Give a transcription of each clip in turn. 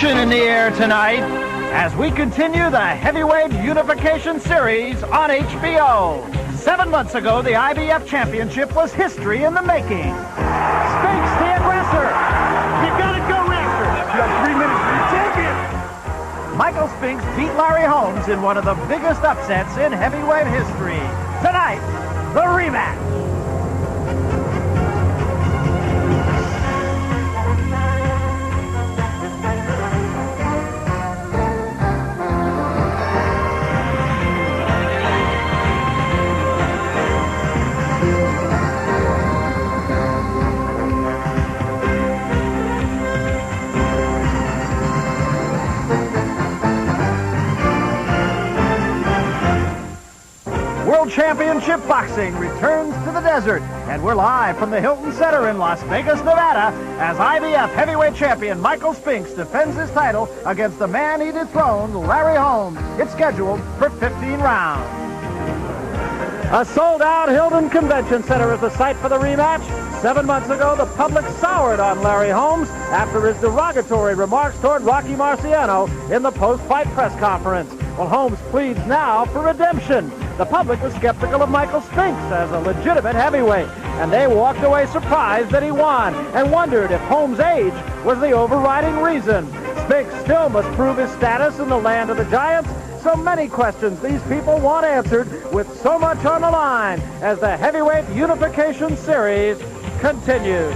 tension in the air tonight as we continue the Heavyweight Unification Series on HBO. 7 months ago, the IBF Championship was history in the making. Spinks, the aggressor. You gotta go, Raptor. You got 3 minutes to be champion. Michael Spinks beat Larry Holmes in one of the biggest upsets in heavyweight history. Tonight, the rematch. World Championship Boxing returns to the desert, and we're live from the Hilton Center in Las Vegas, Nevada, as IBF heavyweight champion Michael Spinks defends his title against the man he dethroned, Larry Holmes. It's scheduled for 15 rounds. A sold-out Hilton Convention Center is the site for the rematch. 7 months ago, the public soured on Larry Holmes after his derogatory remarks toward Rocky Marciano in the post-fight press conference. Well, Holmes pleads now for redemption. The public was skeptical of Michael Spinks as a legitimate heavyweight, and they walked away surprised that he won and wondered if Holmes' age was the overriding reason. Spinks still must prove his status in the land of the giants. So many questions these people want answered, with so much on the line as the Heavyweight Unification Series continues.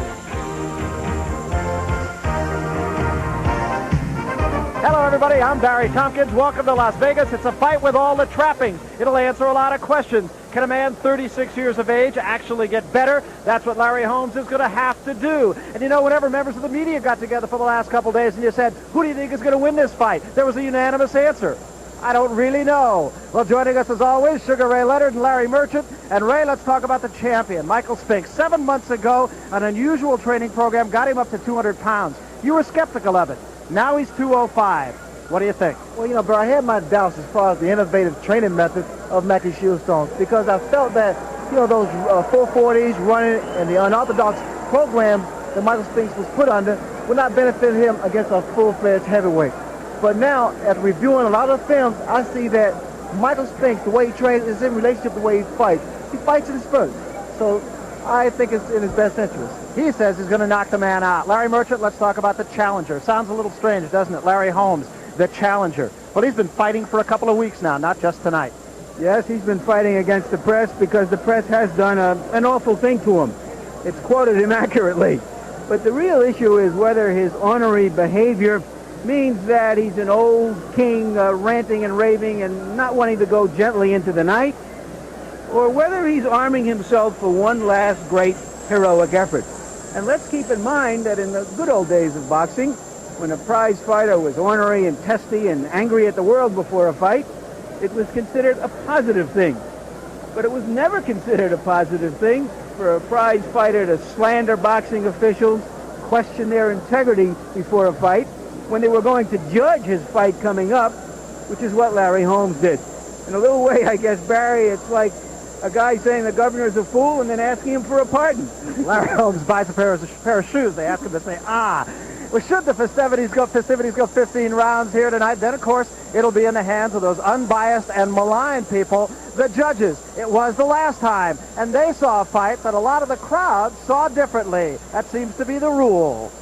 Hello, everybody. I'm Barry Tompkins. Welcome to Las Vegas. It's a fight with all the trappings. It'll answer a lot of questions. Can a man 36 years of age actually get better? That's what Larry Holmes is going to have to do. And you know, whenever members of the media got together for the last couple days and you said, who do you think is going to win this fight? There was a unanimous answer. I don't really know. Well, joining us as always, Sugar Ray Leonard and Larry Merchant. And Ray, let's talk about the champion, Michael Spinks. 7 months ago, an unusual training program got him up to 200 pounds. You were skeptical of it. Now he's 205. What do you think? Well, you know, but I had my doubts as far as the innovative training method of Mackie Shieldstone, because I felt that, you know, those 440s running and the unorthodox program that Michael Spinks was put under would not benefit him against a full-fledged heavyweight. But now, after reviewing a lot of films, I see that Michael Spinks, the way he trains, is in relationship to the way he fights. He fights in spurts. So I think it's in his best interest. He says he's going to knock the man out. Larry Merchant, let's talk about the challenger. Sounds a little strange, doesn't it? Larry Holmes, the challenger. Well, he's been fighting for a couple of weeks now, not just tonight. Yes, he's been fighting against the press because the press has done an awful thing to him. It's quoted him accurately. But the real issue is whether his ornery behavior means that he's an old king ranting and raving and not wanting to go gently into the night, or whether he's arming himself for one last great heroic effort. And let's keep in mind that in the good old days of boxing, when a prize fighter was ornery and testy and angry at the world before a fight, it was considered a positive thing. But it was never considered a positive thing for a prize fighter to slander boxing officials, question their integrity before a fight, when they were going to judge his fight coming up, which is what Larry Holmes did. In a little way, I guess, Barry, it's like a guy saying the governor's a fool and then asking him for a pardon. Larry Holmes buys a pair of shoes. They ask him to say, ah. Well, should the festivities go 15 rounds here tonight, then, of course, it'll be in the hands of those unbiased and maligned people, the judges. It was the last time, and they saw a fight that a lot of the crowd saw differently. That seems to be the rule.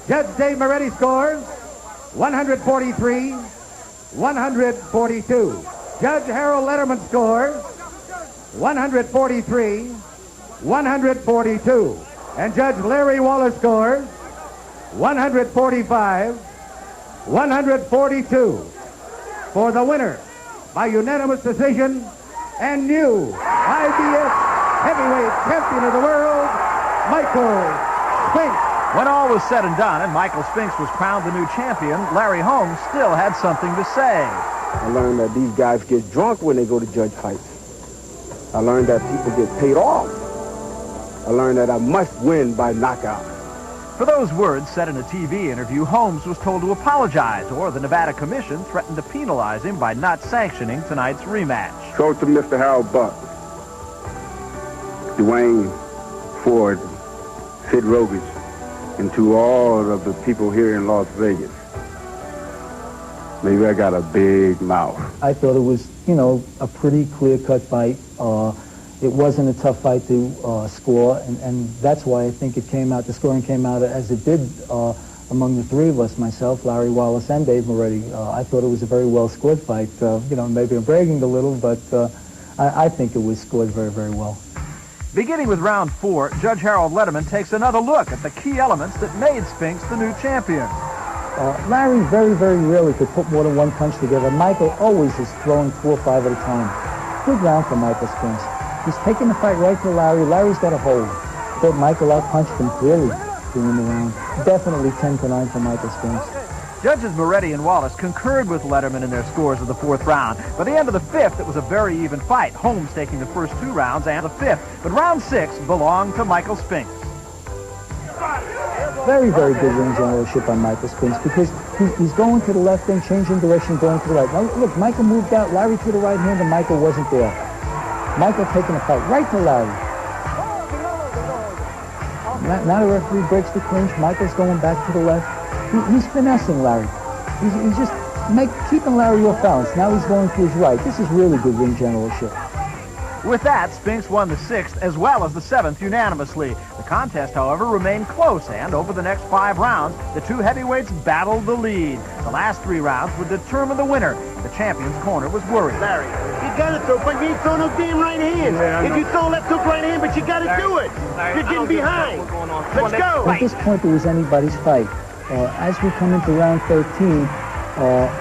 Judge Dave Moretti scores 143, 142. Judge Harold Letterman scores 143, 142. And Judge Larry Wallace scores 145, 142. For the winner, by unanimous decision, and new IBF heavyweight champion of the world, Michael Spinks. When all was said and done and Michael Spinks was crowned the new champion, Larry Holmes still had something to say. I learned that these guys get drunk when they go to judge fights. I learned that people get paid off. I learned that I must win by knockout. For those words said in a TV interview, Holmes was told to apologize, or the Nevada Commission threatened to penalize him by not sanctioning tonight's rematch. So to Mr. Harold Buck, Dwayne Ford, Sid Rogic, and to all of the people here in Las Vegas, maybe I got a big mouth. I thought it was, you know, a pretty clear-cut fight. It wasn't a tough fight to score, and that's why I think it came out, the scoring came out as it did among the three of us, myself, Larry Wallace, and Dave Moretti. I thought it was a very well-scored fight. You know, maybe I'm bragging a little, but I think it was scored very, very well. Beginning with round 4, Judge Harold Letterman takes another look at the key elements that made Spinks the new champion. Larry very, very rarely could put more than one punch together. Michael always is throwing 4 or 5 at a time. Good round for Michael Spinks. He's taking the fight right to Larry. Larry's got a hold. But Michael outpunched him clearly during the round. Definitely 10-9 for Michael Spinks. Judges Moretti and Wallace concurred with Letterman in their scores of the 4th round. By the end of the 5th, it was a very even fight, Holmes taking the first 2 rounds and the 5th. But round 6 belonged to Michael Spinks. Very, very good ring generalship on Michael Spinks because he's going to the left and changing direction, going to the right. Now, look, Michael moved out, Larry threw the right hand, and Michael wasn't there. Michael taking the fight right to Larry. Now the referee breaks the clinch. Michael's going back to the left. He's finessing Larry. He's just keeping Larry off balance. Now he's going to his right. This is really good ring generalship. With that, Spinks won the 6th as well as the 7th unanimously. The contest, however, remained close, and over the next 5 rounds, the 2 heavyweights battled the lead. The last 3 rounds would determine the winner. The champion's corner was worried. Larry, you got to throw, but you ain't throwing no damn right hand. If you throw left hook right hand, but you got to do it. You're getting behind. Let's go. At this point, it was anybody's fight. As we come into round 13,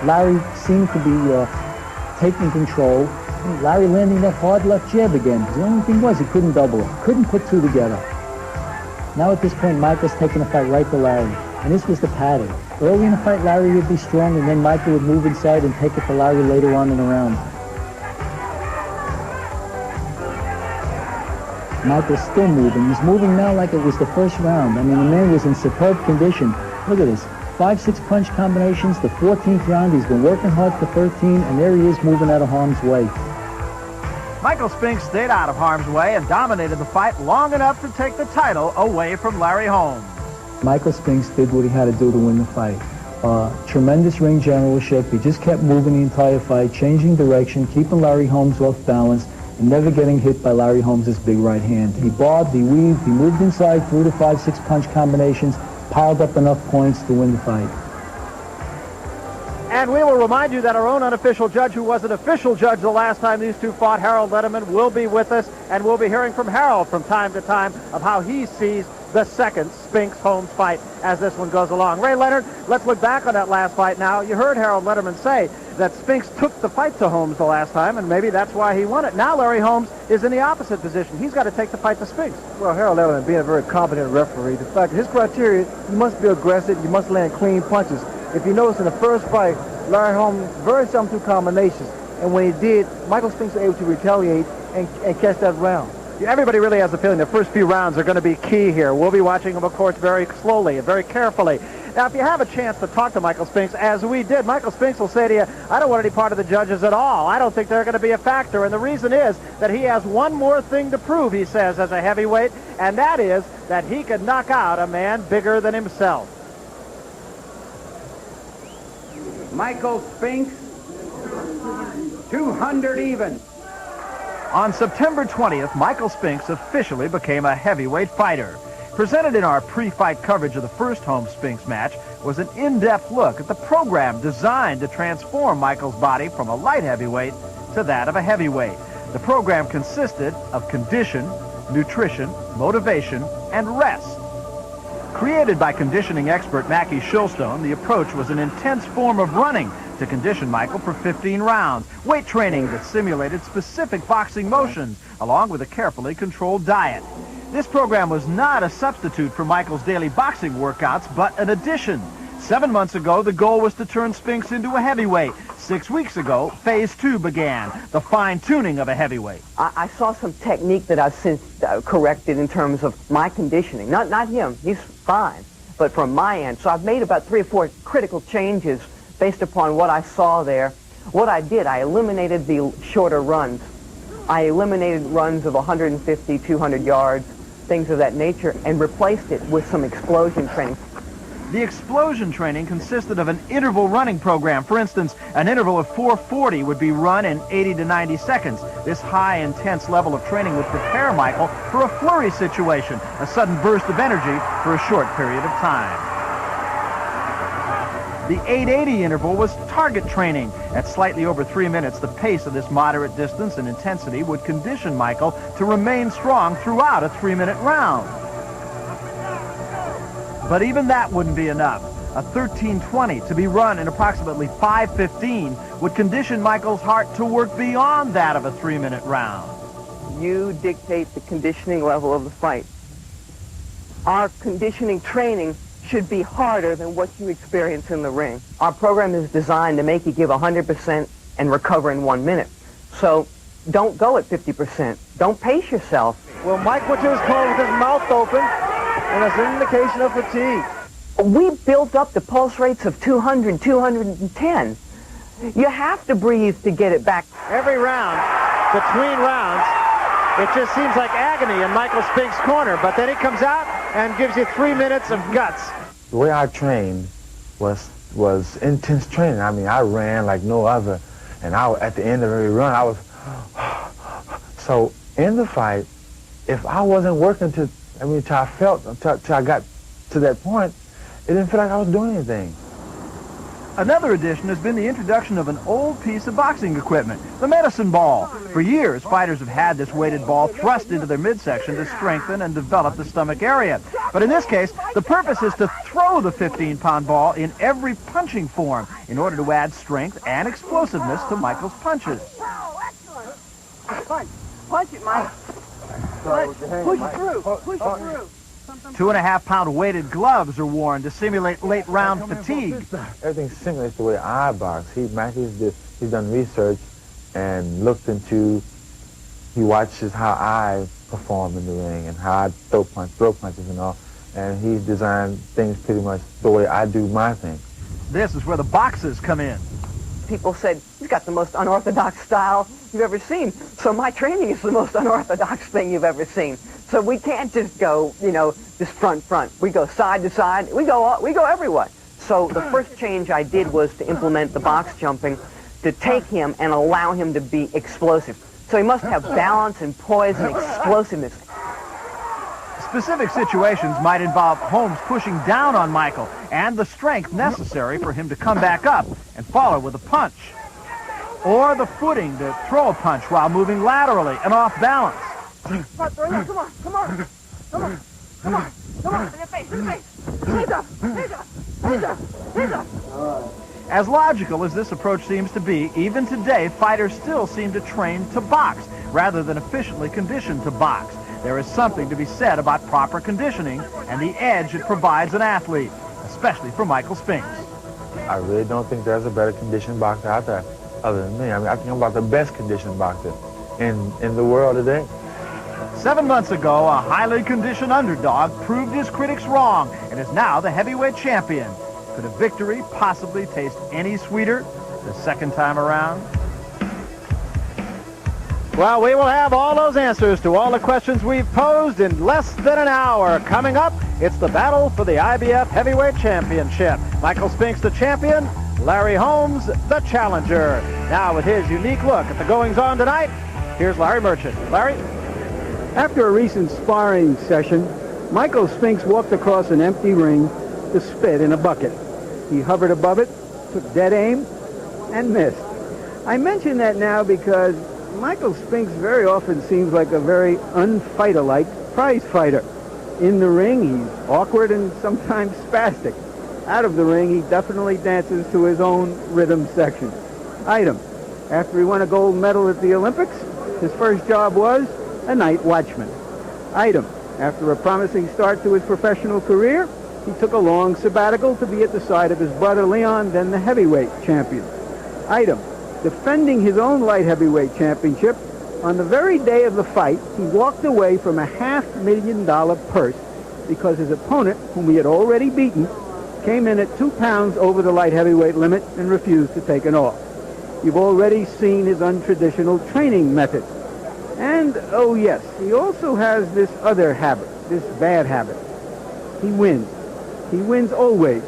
Larry seemed to be taking control. Larry landing that hard left jab again. The only thing was he couldn't double it. Couldn't put 2 together. Now at this point, Michael's taking the fight right to Larry. And this was the pattern. Early in the fight, Larry would be strong, and then Michael would move inside and take it to Larry later on in the round. Michael's still moving. He's moving now like it was the first round. I mean, the man was in superb condition. Look at this. 5-6 punch combinations. The 14th round, he's been working hard for 13, and there he is moving out of harm's way. Michael Spinks stayed out of harm's way and dominated the fight long enough to take the title away from Larry Holmes. Michael Spinks did what he had to do to win the fight. Tremendous ring generalship. He just kept moving the entire fight, changing direction, keeping Larry Holmes off balance, and never getting hit by Larry Holmes' big right hand. He bobbed, he weaved, he moved inside through the 5-6 punch combinations, piled up enough points to win the fight. And we will remind you that our own unofficial judge, who was an official judge the last time these 2 fought, Harold Letterman, will be with us, and we'll be hearing from Harold from time to time of how he sees the second Spinks-Holmes fight as this one goes along. Ray Leonard, let's look back on that last fight now. You heard Harold Letterman say that Spinks took the fight to Holmes the last time, and maybe that's why he won it. Now Larry Holmes is in the opposite position. He's got to take the fight to Spinks. Well, Harold Letterman, being a very competent referee, the fact his criteria, you must be aggressive, you must land clean punches. If you notice in the first fight, Larry Holmes very seldom threw combinations, and when he did, Michael Spinks was able to retaliate and catch that round. Everybody really has the feeling the first few rounds are going to be key here. We'll be watching them, of course, very slowly and very carefully. Now, if you have a chance to talk to Michael Spinks, as we did, Michael Spinks will say to you, I don't want any part of the judges at all. I don't think they're going to be a factor. And the reason is that he has one more thing to prove, he says, as a heavyweight, and that is that he can knock out a man bigger than himself. Michael Spinks, 200 even. On September 20th, Michael Spinks officially became a heavyweight fighter. Presented in our pre-fight coverage of the first Holmes-Spinks match was an in-depth look at the program designed to transform Michael's body from a light heavyweight to that of a heavyweight. The program consisted of condition, nutrition, motivation, and rest. Created by conditioning expert Mackie Shilstone, the approach was an intense form of running to condition Michael for 15 rounds, weight training that simulated specific boxing motions, along with a carefully controlled diet. This program was not a substitute for Michael's daily boxing workouts, but an addition. 7 months ago, the goal was to turn Spinks into a heavyweight. 6 weeks ago, phase 2 began, the fine-tuning of a heavyweight. I saw some technique that I've since corrected in terms of my conditioning. Not him, he's fine, but from my end. So I've made about 3 or 4 critical changes based upon what I saw there. What I did, I eliminated the shorter runs. I eliminated runs of 150, 200 yards. things of that nature and replaced it with some explosion training. The explosion training consisted of an interval running program. For instance, an interval of 440 would be run in 80 to 90 seconds. This high, intense level of training would prepare Michael for a flurry situation, a sudden burst of energy for a short period of time. The 880 interval was target training. At slightly over 3 minutes, the pace of this moderate distance and intensity would condition Michael to remain strong throughout a 3-minute round. But even that wouldn't be enough. A 1320 to be run in approximately 5:15 would condition Michael's heart to work beyond that of a 3-minute round. You dictate the conditioning level of the fight. Our conditioning training should be harder than what you experience in the ring. Our program is designed to make you give 100% and recover in 1 minute. So don't go at 50%. Don't pace yourself. Well, Mike went to his corner with his mouth open, and it's an indication of fatigue. We built up the pulse rates of 200, 210. You have to breathe to get it back. Every round, between rounds, it just seems like agony in Michael Spinks' corner, but then he comes out and gives you 3 minutes of guts. The way I trained was intense training. I mean, I ran like no other, and at the end of every run, I was... So in the fight, if I wasn't working till I got to that point, it didn't feel like I was doing anything. Another addition has been the introduction of an old piece of boxing equipment, the medicine ball. For years, fighters have had this weighted ball thrust into their midsection to strengthen and develop the stomach area. But in this case, the purpose is to throw the 15-pound ball in every punching form in order to add strength and explosiveness to Michael's punches. Punch it, Mike. Push through. Push through. 2.5-pound weighted gloves are worn to simulate late round fatigue. Everything simulates the way I box. He's done research and looked into, he watches how I perform in the ring and how I throw punches and all, and he's designed things pretty much the way I do my thing. This is where the boxes come in. People said, he's got the most unorthodox style you've ever seen. So my training is the most unorthodox thing you've ever seen. So we can't just go, just front. We go side to side. We go everywhere. So the first change I did was to implement the box jumping, to take him and allow him to be explosive. So he must have balance and poise and explosiveness. Specific situations might involve Holmes pushing down on Michael and the strength necessary for him to come back up and follow with a punch. Or the footing to throw a punch while moving laterally and off balance. Come on. In your face. Hands up. As logical as this approach seems to be, even today, fighters still seem to train to box rather than efficiently conditioned to box. There is something to be said about proper conditioning and the edge it provides an athlete, especially for Michael Spinks. I really don't think there's a better conditioned boxer out there other than me. I mean, I think I'm about the best conditioned boxer in the world today. 7 months ago, a highly conditioned underdog proved his critics wrong and is now the heavyweight champion. Could a victory possibly taste any sweeter the second time around? Well, we will have all those answers to all the questions we've posed in less than an hour. Coming up, it's the battle for the IBF Heavyweight Championship. Michael Spinks, the champion. Larry Holmes, the challenger. Now, with his unique look at the goings-on tonight, here's Larry Merchant. Larry? After a recent sparring session, Michael Spinks walked across an empty ring to spit in a bucket. He hovered above it, took dead aim, and missed. I mention that now because Michael Spinks very often seems like a very unfighter-like prize fighter. In the ring, he's awkward and sometimes spastic. Out of the ring, he definitely dances to his own rhythm section. Item: after he won a gold medal at the Olympics, his first job was a night watchman. Item: after a promising start to his professional career, he took a long sabbatical to be at the side of his brother Leon, then the heavyweight champion. Item: defending his own light heavyweight championship, on the very day of the fight, he walked away from a $500,000 purse because his opponent, whom he had already beaten, came in at 2 pounds over the light heavyweight limit and refused to take it off. You've already seen his untraditional training methods. And, oh yes, he also has this other habit, this bad habit. He wins. He wins always.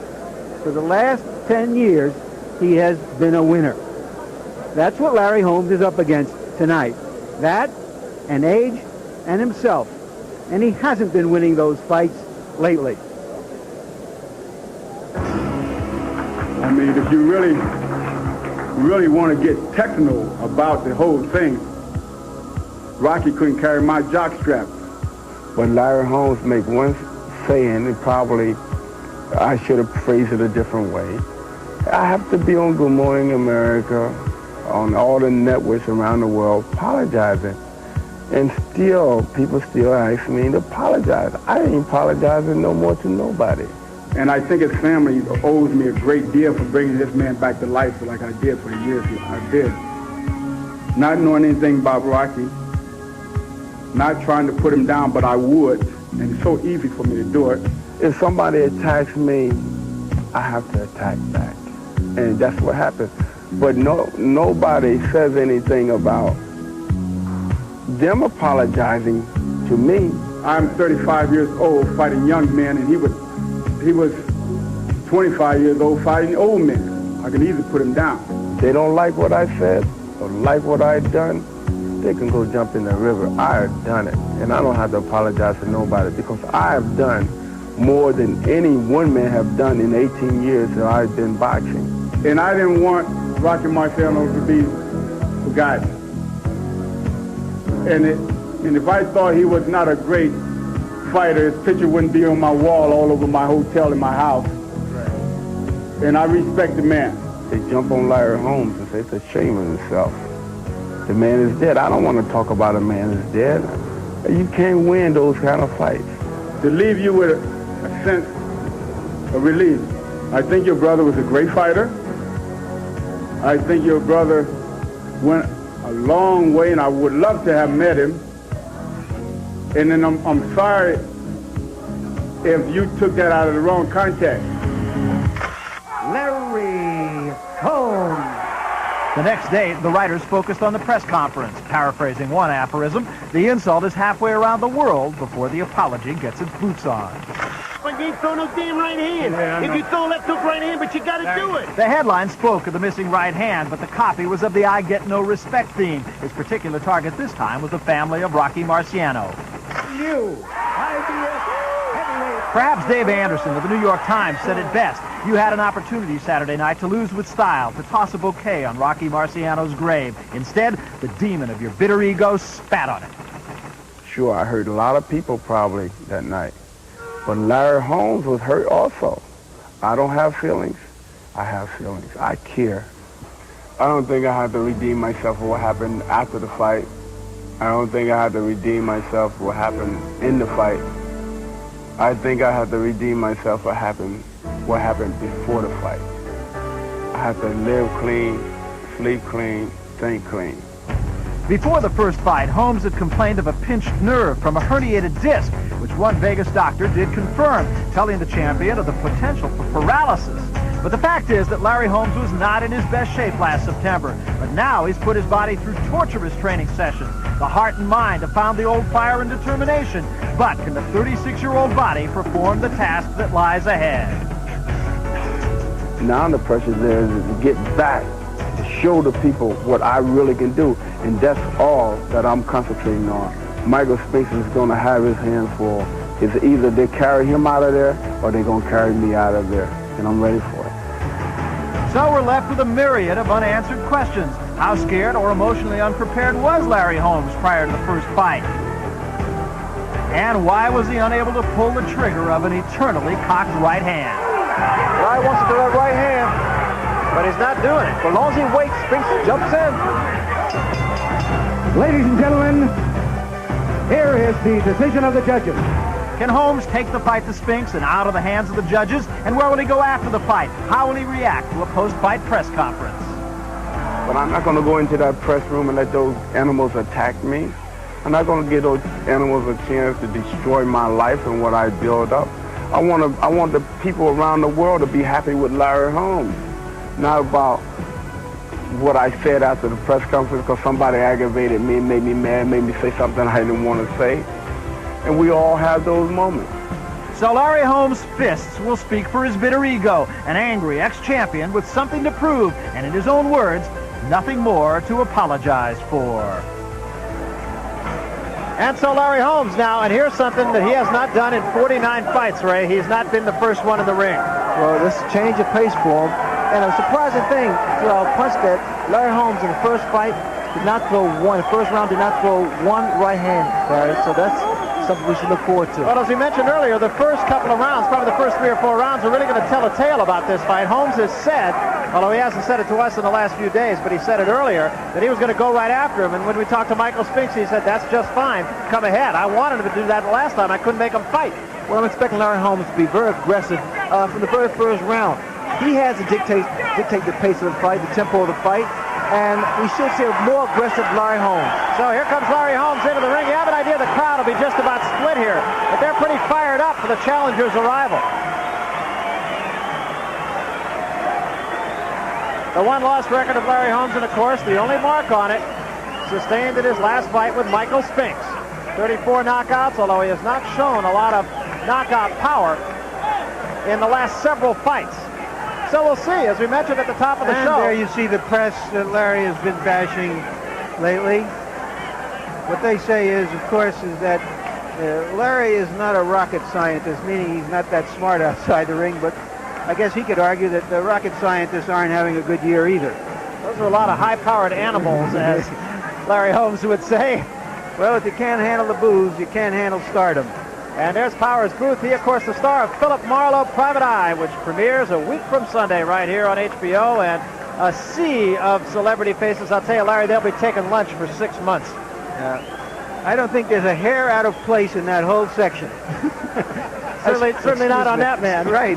For the last 10 years, he has been a winner. That's what Larry Holmes is up against tonight. That, and age, and himself. And he hasn't been winning those fights lately. I mean, if you really want to get technical about the whole thing, Rocky couldn't carry my jock strap. But Larry Holmes make one saying, and probably I should have phrased it a different way. I have to be on Good Morning America, on all the networks around the world, apologizing. And still, people still ask me to apologize. I ain't apologizing no more to nobody. And I think his family owes me a great deal for bringing this man back to life like I did for the years I did. Not knowing anything about Rocky, not trying to put him down, but I would. And it's so easy for me to do it. If somebody attacks me, I have to attack back. And that's what happens. But nobody says anything about them apologizing to me. I'm 35 years old fighting young men, and he was 25 years old fighting old men. I can easily put him down. They don't like what I said or like what I've done, they can go jump in the river. I have done it, and I don't have to apologize to nobody because I have done more than any one man have done in 18 years that I've been boxing. And I didn't want Rocky Marciano to be forgotten. And if I thought he was not a great fighter, his picture wouldn't be on my wall all over my hotel in my house. Right. And I respect the man. They jump on Larry Holmes and say it's a shame of himself. The man is dead. I don't want to talk about a man who's dead. You can't win those kind of fights. To leave you with a sense of relief. I think your brother was a great fighter. I think your brother went a long way, and I would love to have met him. And then I'm sorry if you took that out of the wrong context. Larry Holmes. The next day, the writers focused on the press conference. Paraphrasing one aphorism, the insult is halfway around the world before the apology gets its boots on. But you ain't throw no damn right hand. If you throw left hook right hand, but you gotta do it. The headline spoke of the missing right hand, but the copy was of the I Get No Respect theme. His particular target this time was the family of Rocky Marciano. New IBS heavyweight. Perhaps Dave Anderson of the New York Times said it best. You had an opportunity Saturday night to lose with style, to toss a bouquet on Rocky Marciano's grave. Instead, the demon of your bitter ego spat on it. Sure, I hurt a lot of people probably that night. But Larry Holmes was hurt also. I don't have feelings. I have feelings. I care. I don't think I had to redeem myself for what happened after the fight. I don't think I had to redeem myself for what happened in the fight. I think I had to redeem myself for what happened before the fight. I had to live clean, sleep clean, think clean. Before the first fight, Holmes had complained of a pinched nerve from a herniated disc, which one Vegas doctor did confirm, telling the champion of the potential for paralysis. But the fact is that Larry Holmes was not in his best shape last September. But now he's put his body through torturous training sessions. The heart and mind have found the old fire and determination. But can the 36-year-old body perform the task that lies ahead? Now the pressure there is to get back, to show the people what I really can do. And that's all that I'm concentrating on. Michael Spinks is going to have his hands full. It's either they carry him out of there or they're going to carry me out of there. And I'm ready for it. So we're left with a myriad of unanswered questions. How scared or emotionally unprepared was Larry Holmes prior to the first fight? And why was he unable to pull the trigger of an eternally cocked right hand? Larry wants to throw that right hand, but he's not doing it. For as long as he waits, Spinks jumps in. Ladies and gentlemen, here is the decision of the judges. Can Holmes take the fight to Spinks and out of the hands of the judges? And where will he go after the fight? How will he react to a post-fight press conference? But I'm not going to go into that press room and let those animals attack me. I'm not going to give those animals a chance to destroy my life and what I build up. I want the people around the world to be happy with Larry Holmes, not about what I said after the press conference because somebody aggravated me, made me mad, made me say something I didn't want to say. And we all have those moments. So Larry Holmes' fists will speak for his bitter ego, an angry ex-champion with something to prove, and in his own words, nothing more to apologize for. And so Larry Holmes now, and here's something that he has not done in 49 fights, Ray. He's not been the first one in the ring. Well, this is a change of pace for him. And a surprising thing to our punch that Larry Holmes in the first fight did not throw one. The first round did not throw one right hand, Barry. So that's something we should look forward to. Well, as we mentioned earlier, the first couple of rounds, probably the first 3 or 4 rounds, are really going to tell a tale about this fight. Holmes has said, although he hasn't said it to us in the last few days, but he said it earlier, that he was going to go right after him. And when we talked to Michael Spinks, he said, that's just fine. Come ahead. I wanted him to do that last time. I couldn't make him fight. Well, I'm expecting Larry Holmes to be very aggressive from the very first round. He has to dictate the pace of the fight, the tempo of the fight, and we should see a more aggressive Larry Holmes. So here comes Larry Holmes into the ring. You have an idea the crowd will be just about split here, but they're pretty fired up for the challenger's arrival. The one-loss record of Larry Holmes, and of course, the only mark on it, sustained in his last fight with Michael Spinks. 34 knockouts, although he has not shown a lot of knockout power in the last several fights. So we'll see, as we mentioned at the top of the show. And there you see the press that Larry has been bashing lately. What they say is, of course, is that Larry is not a rocket scientist, meaning he's not that smart outside the ring, but I guess he could argue that the rocket scientists aren't having a good year either. Those are a lot of high-powered animals, as Larry Holmes would say. Well, if you can't handle the booze, you can't handle stardom. And there's Powers Booth. He, of course, the star of Philip Marlowe, Private Eye, which premieres a week from Sunday right here on HBO. And a sea of celebrity faces. I'll tell you, Larry, they'll be taking lunch for 6 months. I don't think there's a hair out of place in that whole section. certainly not on that man. Right.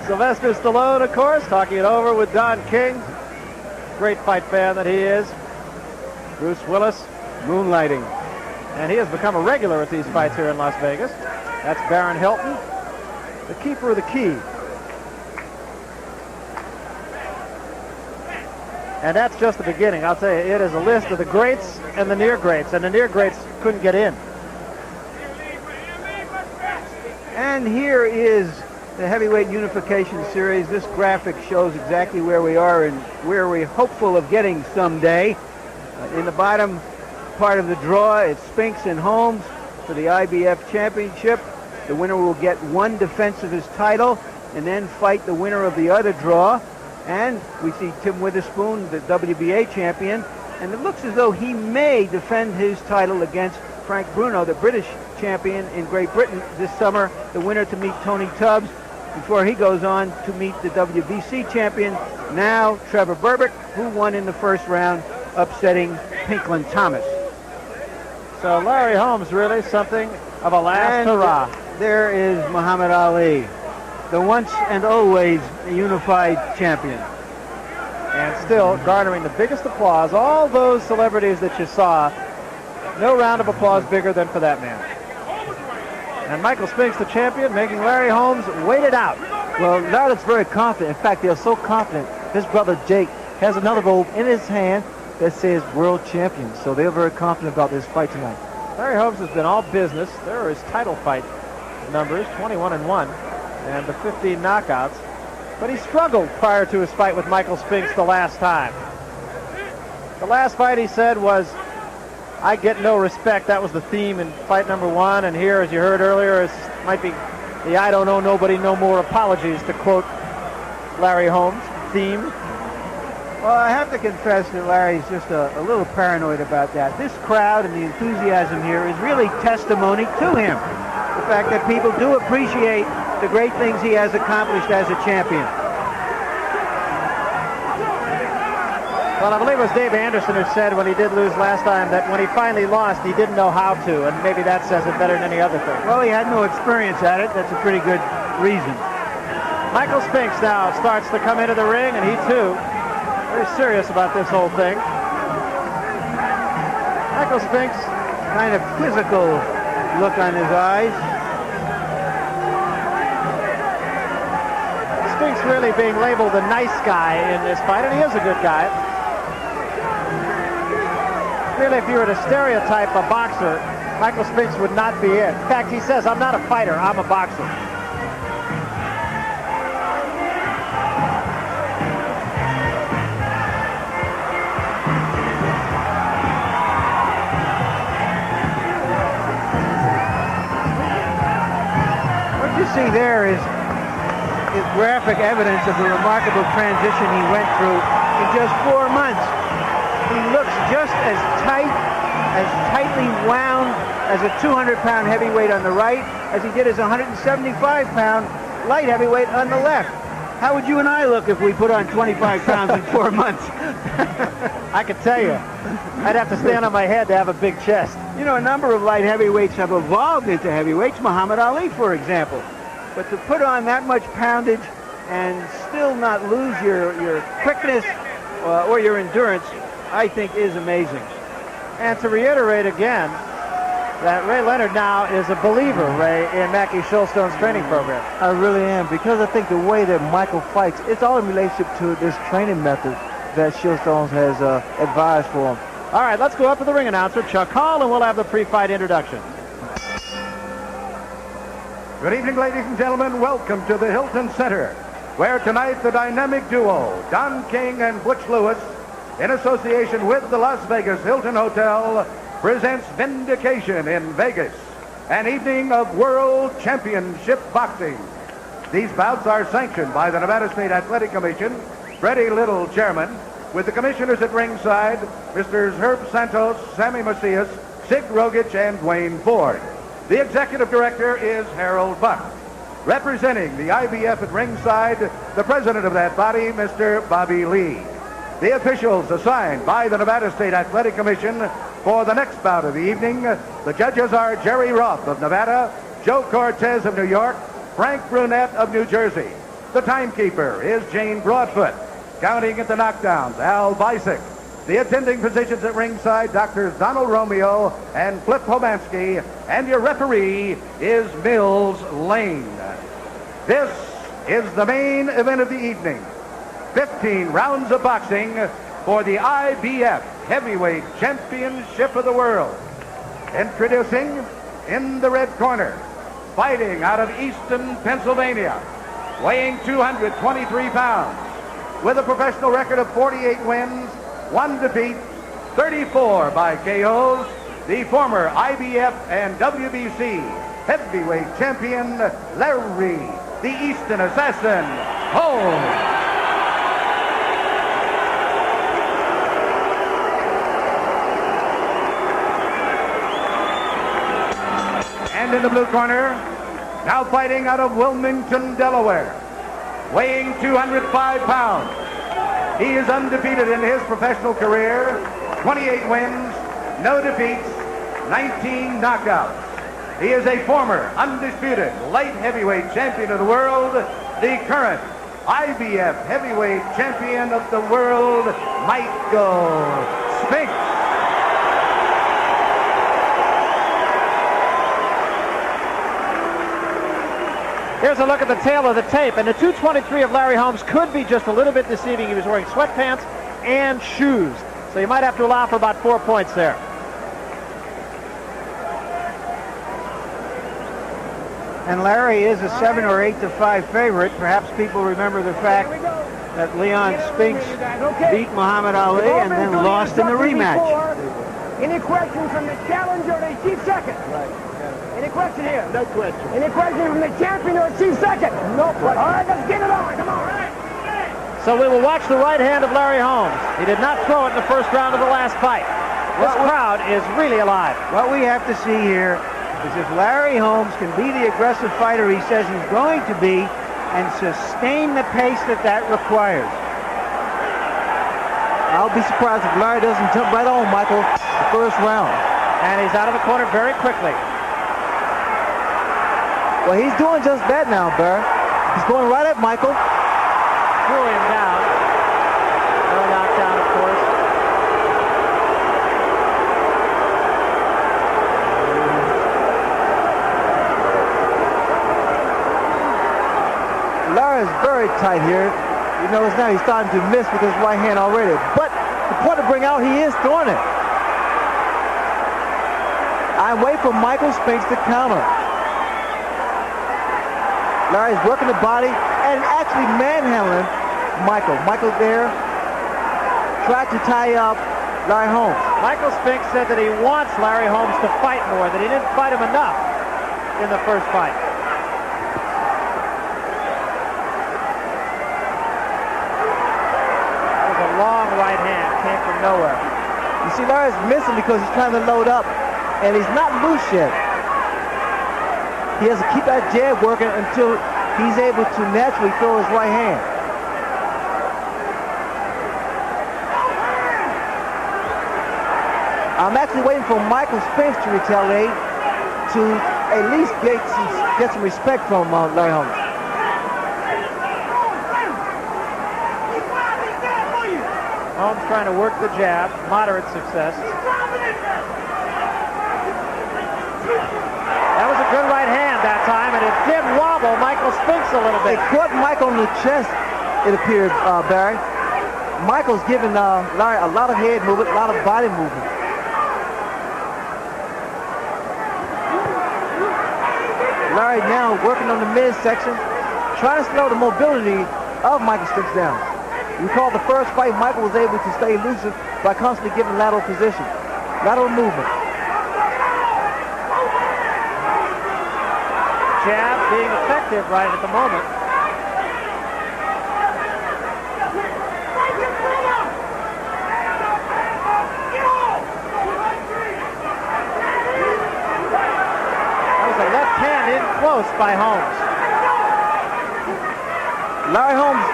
Sylvester Stallone, of course, talking it over with Don King. Great fight fan that he is. Bruce Willis, moonlighting. And he has become a regular at these fights here in Las Vegas. That's Baron Hilton, the keeper of the key. And that's just the beginning. I'll tell you, it is a list of the greats and the near greats, and the near greats couldn't get in. And here is the heavyweight unification series. This graphic shows exactly where we are and where we're hopeful of getting someday. In the bottom part of the draw, it's Spinks and Holmes for the IBF championship. The winner will get one defense of his title and then fight the winner of the other draw. And we see Tim Witherspoon, the WBA champion, and it looks as though he may defend his title against Frank Bruno, the British champion in Great Britain this summer, the winner to meet Tony Tubbs before he goes on to meet the WBC champion, now Trevor Berbick, who won in the first round, upsetting Pinkland Thomas. So Larry Holmes, really something of a last hurrah. There is Muhammad Ali, the once and always unified champion. And still garnering the biggest applause. All those celebrities that you saw, no round of applause bigger than for that man. And Michael Spinks, the champion, making Larry Holmes wait it out. Well, now that's very confident. In fact, they're so confident. His brother Jake has another robe in his hand that says world champion. So they're very confident about this fight tonight. Larry Holmes has been all business. There are his title fight numbers, 21-1, and the 15 knockouts. But he struggled prior to his fight with Michael Spinks the last time. The last fight, he said, was, I get no respect. That was the theme in fight number 1. And here, as you heard earlier, might be the I don't owe nobody no more apologies, to quote Larry Holmes' theme. Well, I have to confess that Larry's just a little paranoid about that. This crowd and the enthusiasm here is really testimony to him. The fact that people do appreciate the great things he has accomplished as a champion. Well, I believe it was Dave Anderson who said when he did lose last time that when he finally lost, he didn't know how to, and maybe that says it better than any other thing. Well, he had no experience at it. That's a pretty good reason. Michael Spinks now starts to come into the ring, and he, too, very serious about this whole thing. Michael Spinks, kind of quizzical look on his eyes. Spinks Spinks really being labeled the nice guy in this fight, and he is a good guy. Really, if you were to stereotype a boxer, Michael Spinks would not be it. In fact, he says, I'm not a fighter, I'm a boxer. What you see there is graphic evidence of the remarkable transition he went through in just 4 months. He looks just as tightly wound as a 200-pound heavyweight on the right as he did as a 175-pound light heavyweight on the left. How would you and I look if we put on 25 pounds in 4 months? I could tell you. I'd have to stand on my head to have a big chest. You know, a number of light heavyweights have evolved into heavyweights, Muhammad Ali, for example. But to put on that much poundage and still not lose your quickness or your endurance, I think is amazing. And to reiterate again, that Ray Leonard now is a believer, Ray, in Mackie Shilstone's training program. I really am, because I think the way that Michael fights, it's all in relationship to this training method that Shilstone has advised for him. All right, let's go up to the ring announcer, Chuck Hall, and we'll have the pre-fight introduction. Good evening, ladies and gentlemen. Welcome to the Hilton Center, where tonight the dynamic duo, Don King and Butch Lewis, in association with the Las Vegas Hilton Hotel, presents Vindication in Vegas, an evening of World Championship boxing. These bouts are sanctioned by the Nevada State Athletic Commission, Freddie Little, chairman, with the commissioners at ringside, Mr. Herb Santos, Sammy Macias, Sig Rogich, and Dwayne Ford. The executive director is Harold Buck. Representing the IBF at ringside, the president of that body, Mr. Bobby Lee. The officials assigned by the Nevada State Athletic Commission for the next bout of the evening, the judges are Jerry Roth of Nevada, Joe Cortez of New York, Frank Brunette of New Jersey. The timekeeper is Jane Broadfoot. Counting at the knockdowns, Al Bisick. The attending physicians at ringside, Drs. Donald Romeo and Flip Homansky, and your referee is Mills Lane. This is the main event of the evening. 15 rounds of boxing for the IBF Heavyweight Championship of the World. Introducing, in the red corner, fighting out of Easton, Pennsylvania, weighing 223 pounds, with a professional record of 48 wins, 1 defeat, 34 by KOs, the former IBF and WBC heavyweight champion, Larry, the Easton Assassin, Holmes. And in the blue corner, now fighting out of Wilmington, Delaware, weighing 205 pounds. He is undefeated in his professional career, 28 wins, no defeats, 19 knockouts. He is a former undisputed light heavyweight champion of the world, the current IBF heavyweight champion of the world, Michael Spinks. Here's a look at the tail of the tape, and the 223 of Larry Holmes could be just a little bit deceiving. He was wearing sweatpants and shoes, so you might have to allow for about 4 points there. And Larry is a 7 or 8 to 5 favorite. Perhaps people remember the fact that Leon Spinks beat Muhammad Ali and then lost in the rematch. Any questions from the challenger or the chief second? Any question here? No question. Any question from the champion or chief second? No question. All right, let's get it on. Come on. So we will watch the right hand of Larry Holmes. He did not throw it in the first round of the last fight. This crowd is really alive. What we have to see here is if Larry Holmes can be the aggressive fighter he says he's going to be and sustain the pace that requires. I'll be surprised if Larry doesn't jump right on Michael the first round. And he's out of the corner very quickly. Well, he's doing just that now, Barry. He's going right at Michael. Threw him down. No knockdown, of course. Larry's very very tight here. You notice now he's starting to miss with his right hand already. But the point to bring out, he is throwing it. I wait for Michael Spinks to counter. Larry's working the body and actually manhandling Michael. Michael there tried to tie up Larry Holmes. Michael Spinks said that he wants Larry Holmes to fight more, that he didn't fight him enough in the first fight. That was a long right hand, came from nowhere. You see, Larry's missing because he's trying to load up, and he's not loose yet. He has to keep that jab working until he's able to naturally throw his right hand. I'm actually waiting for Michael Spinks to retaliate to at least get some respect from Larry Holmes. Holmes trying to work the jab, moderate success. That was a good right hand that time, and it did wobble Michael Spinks a little bit. It caught Michael on the chest, it appeared, Barry. Michael's giving Larry a lot of head movement, a lot of body movement. Larry now working on the midsection, trying to slow the mobility of Michael Spinks down. Recall the first fight, Michael was able to stay elusive by constantly giving lateral position, lateral movement. Jab being effective right at the moment. That was a left hand in close by Holmes. Larry Holmes,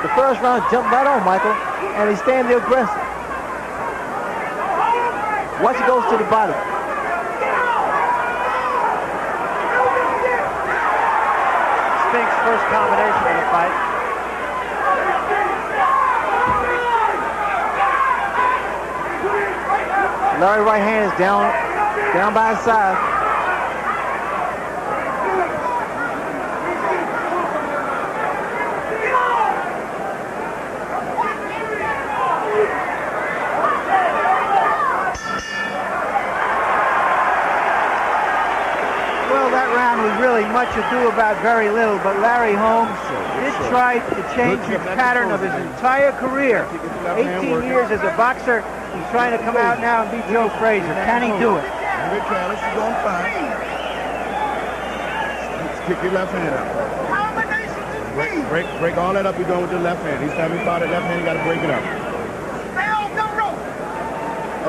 the first round, jumped right on Michael, and he's staying there aggressive. Once he goes to the body. Spinks' first combination of the fight. Larry right hand is down by his side. Really much ado about very little, but Larry Holmes did try to change the pattern of his entire career. 18 years as a boxer, he's trying to come out now and beat Joe Frazier. Can he do it? Good try. This is going fine. Let's kick your left hand up. Break all that up you're doing with your left hand. Each time you fire that left hand, you got to break it up.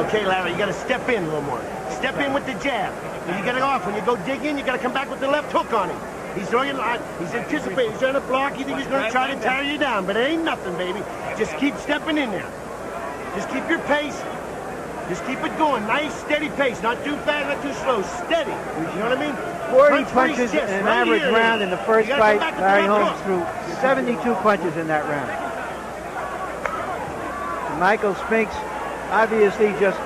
Okay, Larry, you got to step in a little more. Step in with the jab. When you get it off, when you go dig in, you got to come back with the left hook on him. He's throwing it, he's anticipating, he's trying to block. You think he's going to try to tear you down, but it ain't nothing, baby. Just keep stepping in there. Just keep your pace. Just keep it going. Nice, steady pace. Not too fast, not too slow. Steady. You know what I mean? 40 punches in an average round in the first fight. Larry Holmes threw 72 punches in that round. Michael Spinks obviously just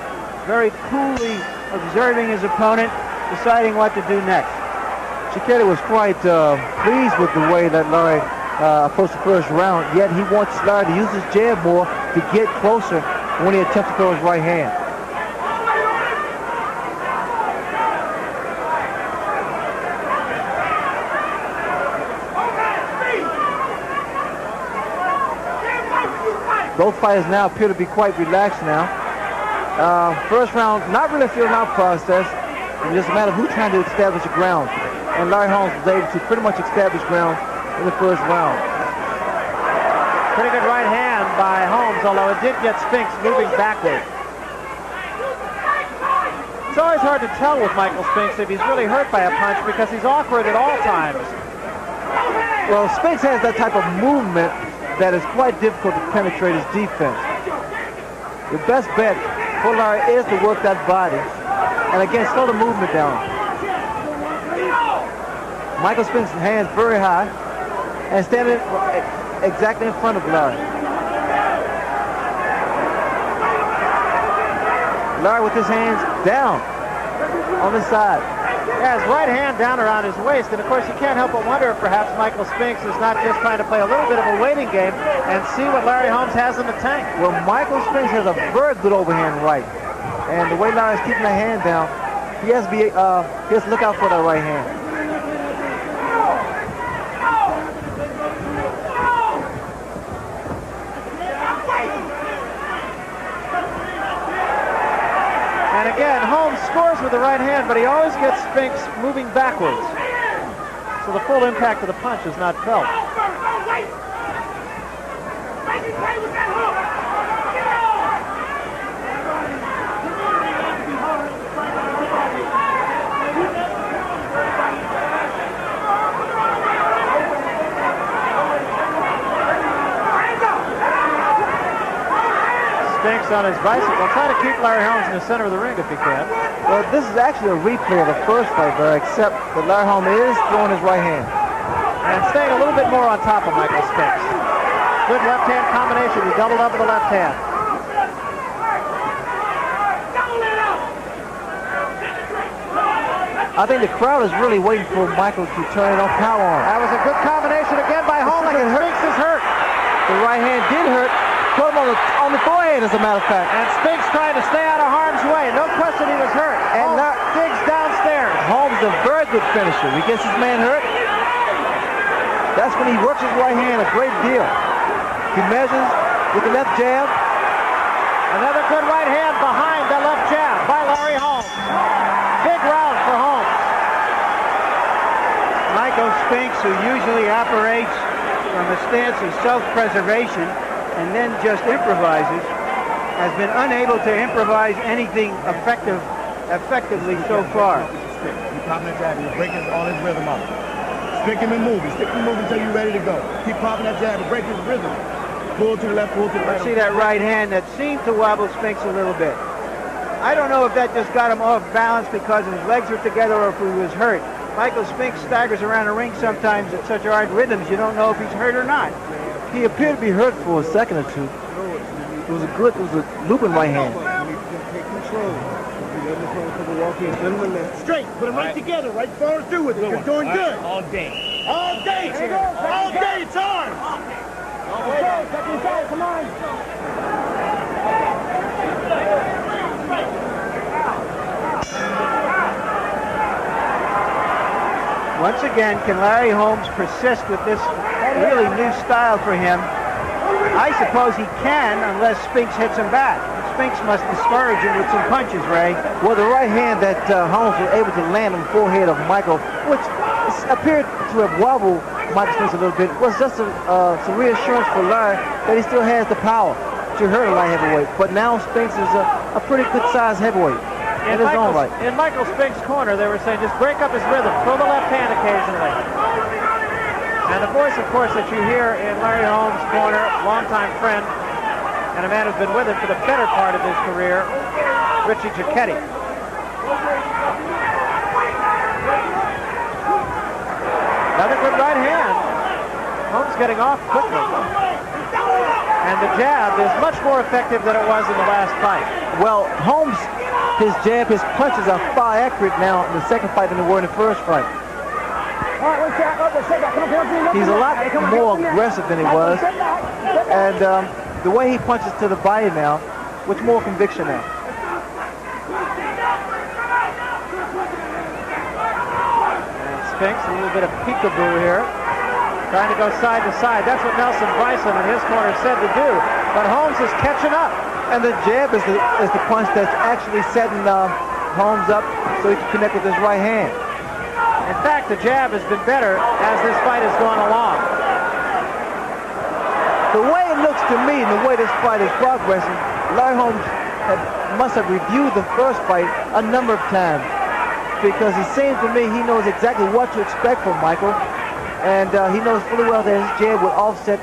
very coolly observing his opponent, deciding what to do next. Chiquetta was quite pleased with the way that Larry approached the first round, yet he wants Larry to use his jab more to get closer when he attempts to throw his right hand. Both fighters now appear to be quite relaxed now. First round, not really feeling out process. It's just a matter of who's trying to establish a ground. And Larry Holmes was able to pretty much establish ground in the first round. Pretty good right hand by Holmes, although it did get Spinks moving backward. It's always hard to tell with Michael Spinks if he's really hurt by a punch because he's awkward at all times. Well, Spinks has that type of movement that is quite difficult to penetrate his defense. The best bet for Larry is to work that body and again slow the movement down. Michael Spinks' hands very high and standing exactly in front of Larry. Larry with his hands down on the side. Yeah, his right hand down around his waist, and of course you can't help but wonder if perhaps Michael Spinks is not just trying to play a little bit of a waiting game and see what Larry Holmes has in the tank. Well, Michael Spinks has a very good overhand right, and the way Larry's keeping the hand down, he has to look out for that right hand. And again, Holmes scores with the right hand, but he always gets Spinks moving backwards. So the full impact of the punch is not felt. Spinks on his bicycle. Try to keep Larry Holmes in the center of the ring if he can. Well, this is actually a replay of the first fight there, except that Larry Holmes is throwing his right hand. And staying a little bit more on top of Michael Spinks. Good left-hand combination. He doubled up with the left hand. I think the crowd is really waiting for Michael to turn it on power on. That was a good combination again by Holmes. Like Spinks is hurt. The right hand did hurt. Put him on the forehead, as a matter of fact. And Spinks trying to stay out of harm's way. No question he was hurt. And digs downstairs. Holmes is a very good finisher. He gets his man hurt. That's when he works his right hand a great deal. He measures with the left jab. Another good right hand behind the left jab by Larry Holmes. Big round for Holmes. Michael Spinks, who usually operates from a stance of self-preservation and then just improvises, has been unable to improvise anything effectively so far. Keep popping that jab. You're breaking all his rhythm up. Stick him and move. Stick him and move until you're ready to go. Keep popping that jab and break his rhythm. Pull to the left, pull to the right. See that right hand that seemed to wobble Spinks a little bit. I don't know if that just got him off balance because his legs were together or if he was hurt. Michael Spinks staggers around the ring sometimes at such hard rhythms you don't know if he's hurt or not. He appeared to be hurt for a second or two. It was a looping right hand. Take control. Walk in. Straight. Put them right together. Right forward through with it. You're doing good. All day. All day. All day. It's ours. Come on. Once again, can Larry Holmes persist with this really new style for him? I suppose he can, unless Spinks hits him back. Spinks must discourage him with some punches, Ray. Well, the right hand that Holmes was able to land on the forehead of Michael, which appeared to have wobbled Michael Spinks a little bit, was just some reassurance for Larry that he still has the power to hurt a light heavyweight. But now Spinks is a pretty good-sized heavyweight. In Michael Spinks' corner, they were saying just break up his rhythm, throw the left hand occasionally. And the voice, of course, that you hear in Larry Holmes' corner, longtime friend, and a man who's been with him for the better part of his career, Richie Giacchetti. Another good right hand. Holmes getting off quickly. And the jab is much more effective than it was in the last fight. Well, Holmes, his jab, his punches are far accurate now in the second fight than they were in the first fight. He's a lot more aggressive than he was. And the way he punches to the body now, with more conviction now. And Spinks, a little bit of peekaboo here. Trying to go side to side. That's what Nelson Bryson in his corner said to do. But Holmes is catching up. And the jab is the punch that's actually setting Holmes up so he can connect with his right hand. In fact, the jab has been better as this fight has gone along. The way it looks to me and the way this fight is progressing, Larry Holmes must have reviewed the first fight a number of times, because it seems to me he knows exactly what to expect from Michael, and he knows fully well that his jab will offset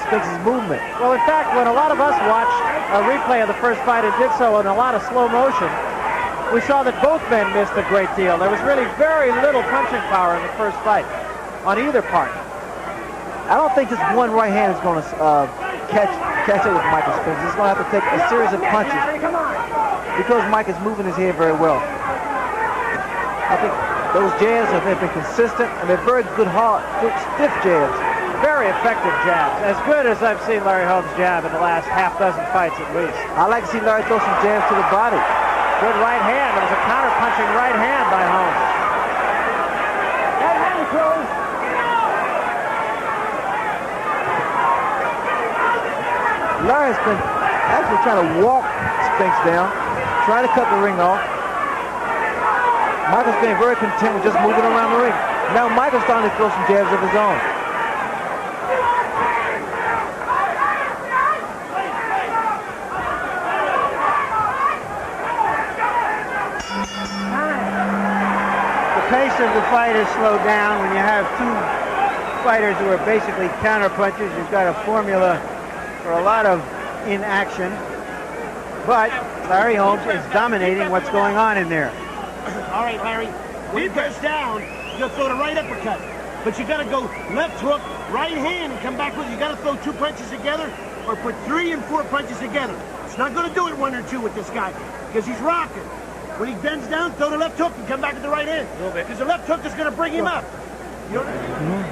Spinks' movement. Well, in fact, when a lot of us watched a replay of the first fight and did so in a lot of slow motion, we saw that both men missed a great deal. There was really very little punching power in the first fight on either part. I don't think just one right hand is going to catch up with Michael Spinks. He's going to have to take a series of punches because Mike is moving his head very well. I think those jabs have been consistent, and they're very good, hard, good, stiff jabs. Very effective jabs. As good as I've seen Larry Holmes jab in the last half dozen fights at least. I like to see Larry throw some jabs to the body. Good right hand. There was a counter-punching right hand by Holmes. That hand closed. Larry's been actually trying to walk Spinks down, trying to cut the ring off. Michael's being very content with just moving around the ring. Now Michael's starting to throw some jabs of his own. The pace of the fight is slowed down when you have two fighters who are basically counter-punchers. You've got a formula for a lot of inaction. But Larry Holmes is dominating what's going on in there. All right, Larry. When he goes down, you got to throw the right uppercut. But you got to go left hook, right hand, and come back with it. You got to throw 2 punches together or put 3 and 4 punches together. It's not going to do it 1 or 2 with this guy because he's rocking. When he bends down, throw the left hook and come back with the right hand. Because the left hook is going to bring him up. You know what I mean?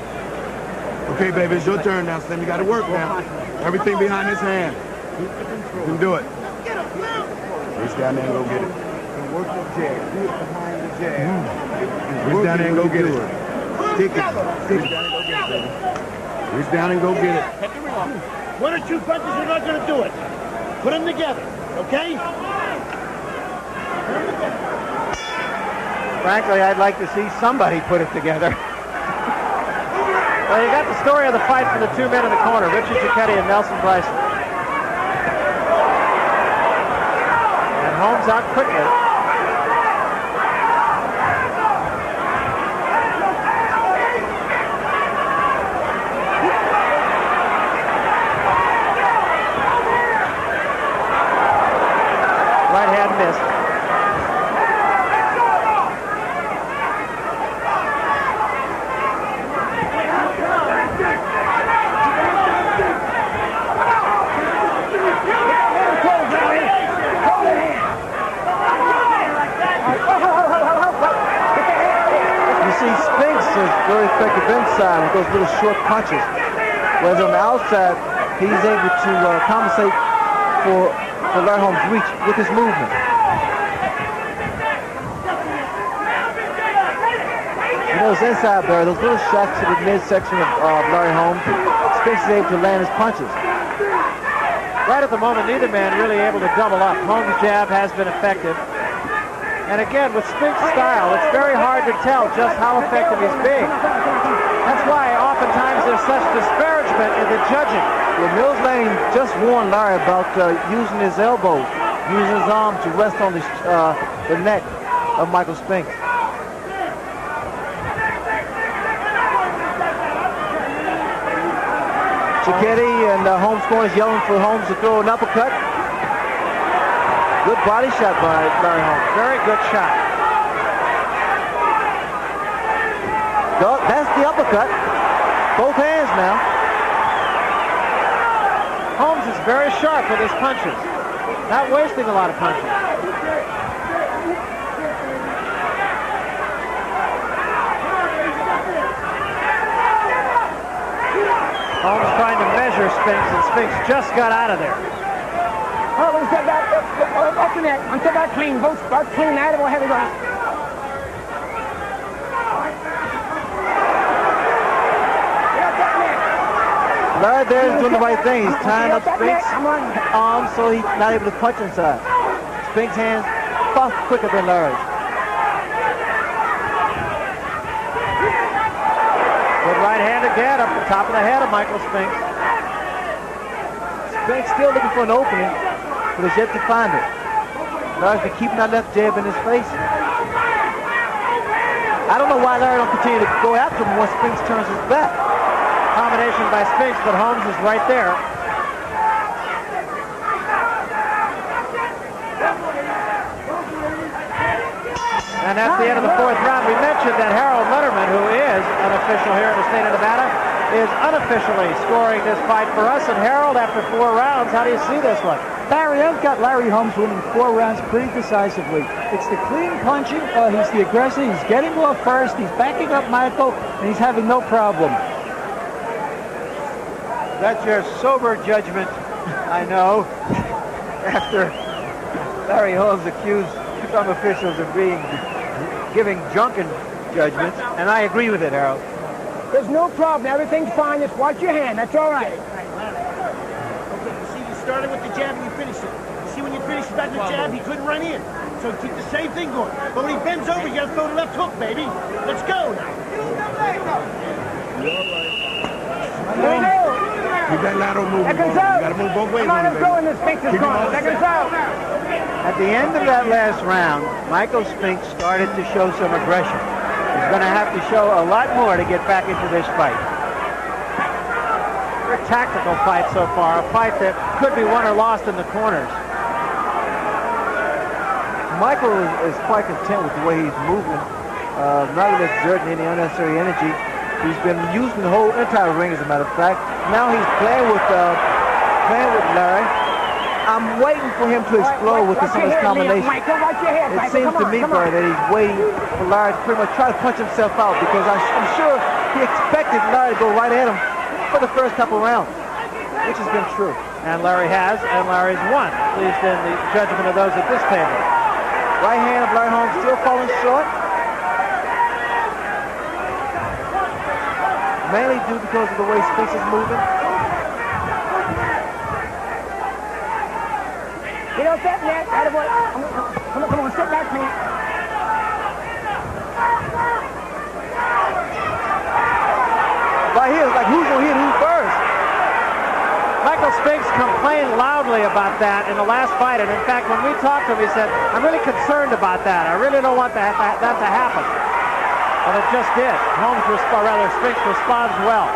Okay, baby, it's your turn now, Slim. You got to work now. Everything behind his hand. You can do it. Get him, Lou! Reach down there and go get it. Work the jab. Do it behind the jab. Reach down there and go get it. Stick it. Reach down and go get it. Take the ring off. 1 or 2 punches are not going to do it. Put them together, okay? Frankly, I'd like to see somebody put it together. Well, you got the story of the fight from the 2 men in the corner, Richard Giacchetti and Nelson Bryson. And Holmes out quickly. Right hand missed. Very effective inside with those little short punches. Whereas on the outside, he's able to compensate for Larry Holmes' reach with his movement. You know, his inside barrier, those little shots to the midsection of Larry Holmes, Spinks is able to land his punches. Right at the moment, neither man really able to double up. Holmes' jab has been effective. And again, with Spinks' style, it's very hard to tell just how effective he's being. That's why oftentimes there's such disparagement in the judging. Well, Mills Lane just warned Larry about using his elbows, using his arm to rest on the neck of Michael Spinks. Giacchetti and Holmes corners yelling for Holmes to throw an uppercut. Good body shot by Larry Holmes. Very good shot. That's the uppercut. Both hands now. Holmes is very sharp with his punches. Not wasting a lot of punches. Holmes trying to measure Spinks, and Spinks just got out of there. Oh, we said that. Open that. Until that clean. Both start clean that, and we'll have it on. Larry there is doing the right thing. He's tying up Spinks' arms so he's not able to punch inside. Spinks' hands far quicker than Larry's. Good right hand again up the top of the head of Michael Spinks. Spinks still looking for an opening, but has yet to find it. Larry's been keeping that left jab in his face. I don't know why Larry don't continue to go after him once Spinks turns his back. Combination by Spinks, but Holmes is right there. And that's the end of the 4th round. We mentioned that Harold Letterman, who is an official here in the state of Nevada, is unofficially scoring this fight for us. And Harold, after 4 rounds, how do you see this one? Barry, I've got Larry Holmes winning 4 rounds pretty decisively. It's the clean punching, he's the aggressor, he's getting off first, he's backing up Michael, and he's having no problem. That's your sober judgment, I know, after Larry Holmes accused some officials of giving drunken judgments, and I agree with it, Harold. There's no problem. Everything's fine. Just watch your hand. That's all right. Okay, you see, you started with the jab and you finished it. You see, when you finished back with the jab, he couldn't run in. So keep the same thing going. But when he bends over, you gotta throw the left hook, baby. Let's go now. Keep that lateral movement. You gotta move both ways. Come on, let's go in this Spinks' corner. Seconds out. At the end of that last round, Michael Spinks started to show some aggression. He's going to have to show a lot more to get back into this fight. Very tactical fight so far, a fight that could be won or lost in the corners. Michael is quite content with the way he's moving, not really exerting any unnecessary energy. He's been using the whole entire ring, as a matter of fact. Now he's playing with Larry. I'm waiting for him to explode with some of his combinations. It seems to me, Barry, that he's waiting for Larry to pretty much try to punch himself out, because I'm sure he expected Larry to go right at him for the first couple rounds, which has been true. And Larry has, and Larry's won, at least in the judgment of those at this table. Right hand of Larry Holmes still falling short, mainly due because of the way Spinks is moving. Get off that net. Attaboy. Come on, sit back, man. Right here, it's like who's going to hit who first? Michael Spinks complained loudly about that in the last fight, and in fact, when we talked to him, he said, I'm really concerned about that. I really don't want that to happen. But it just did. Spinks responds well.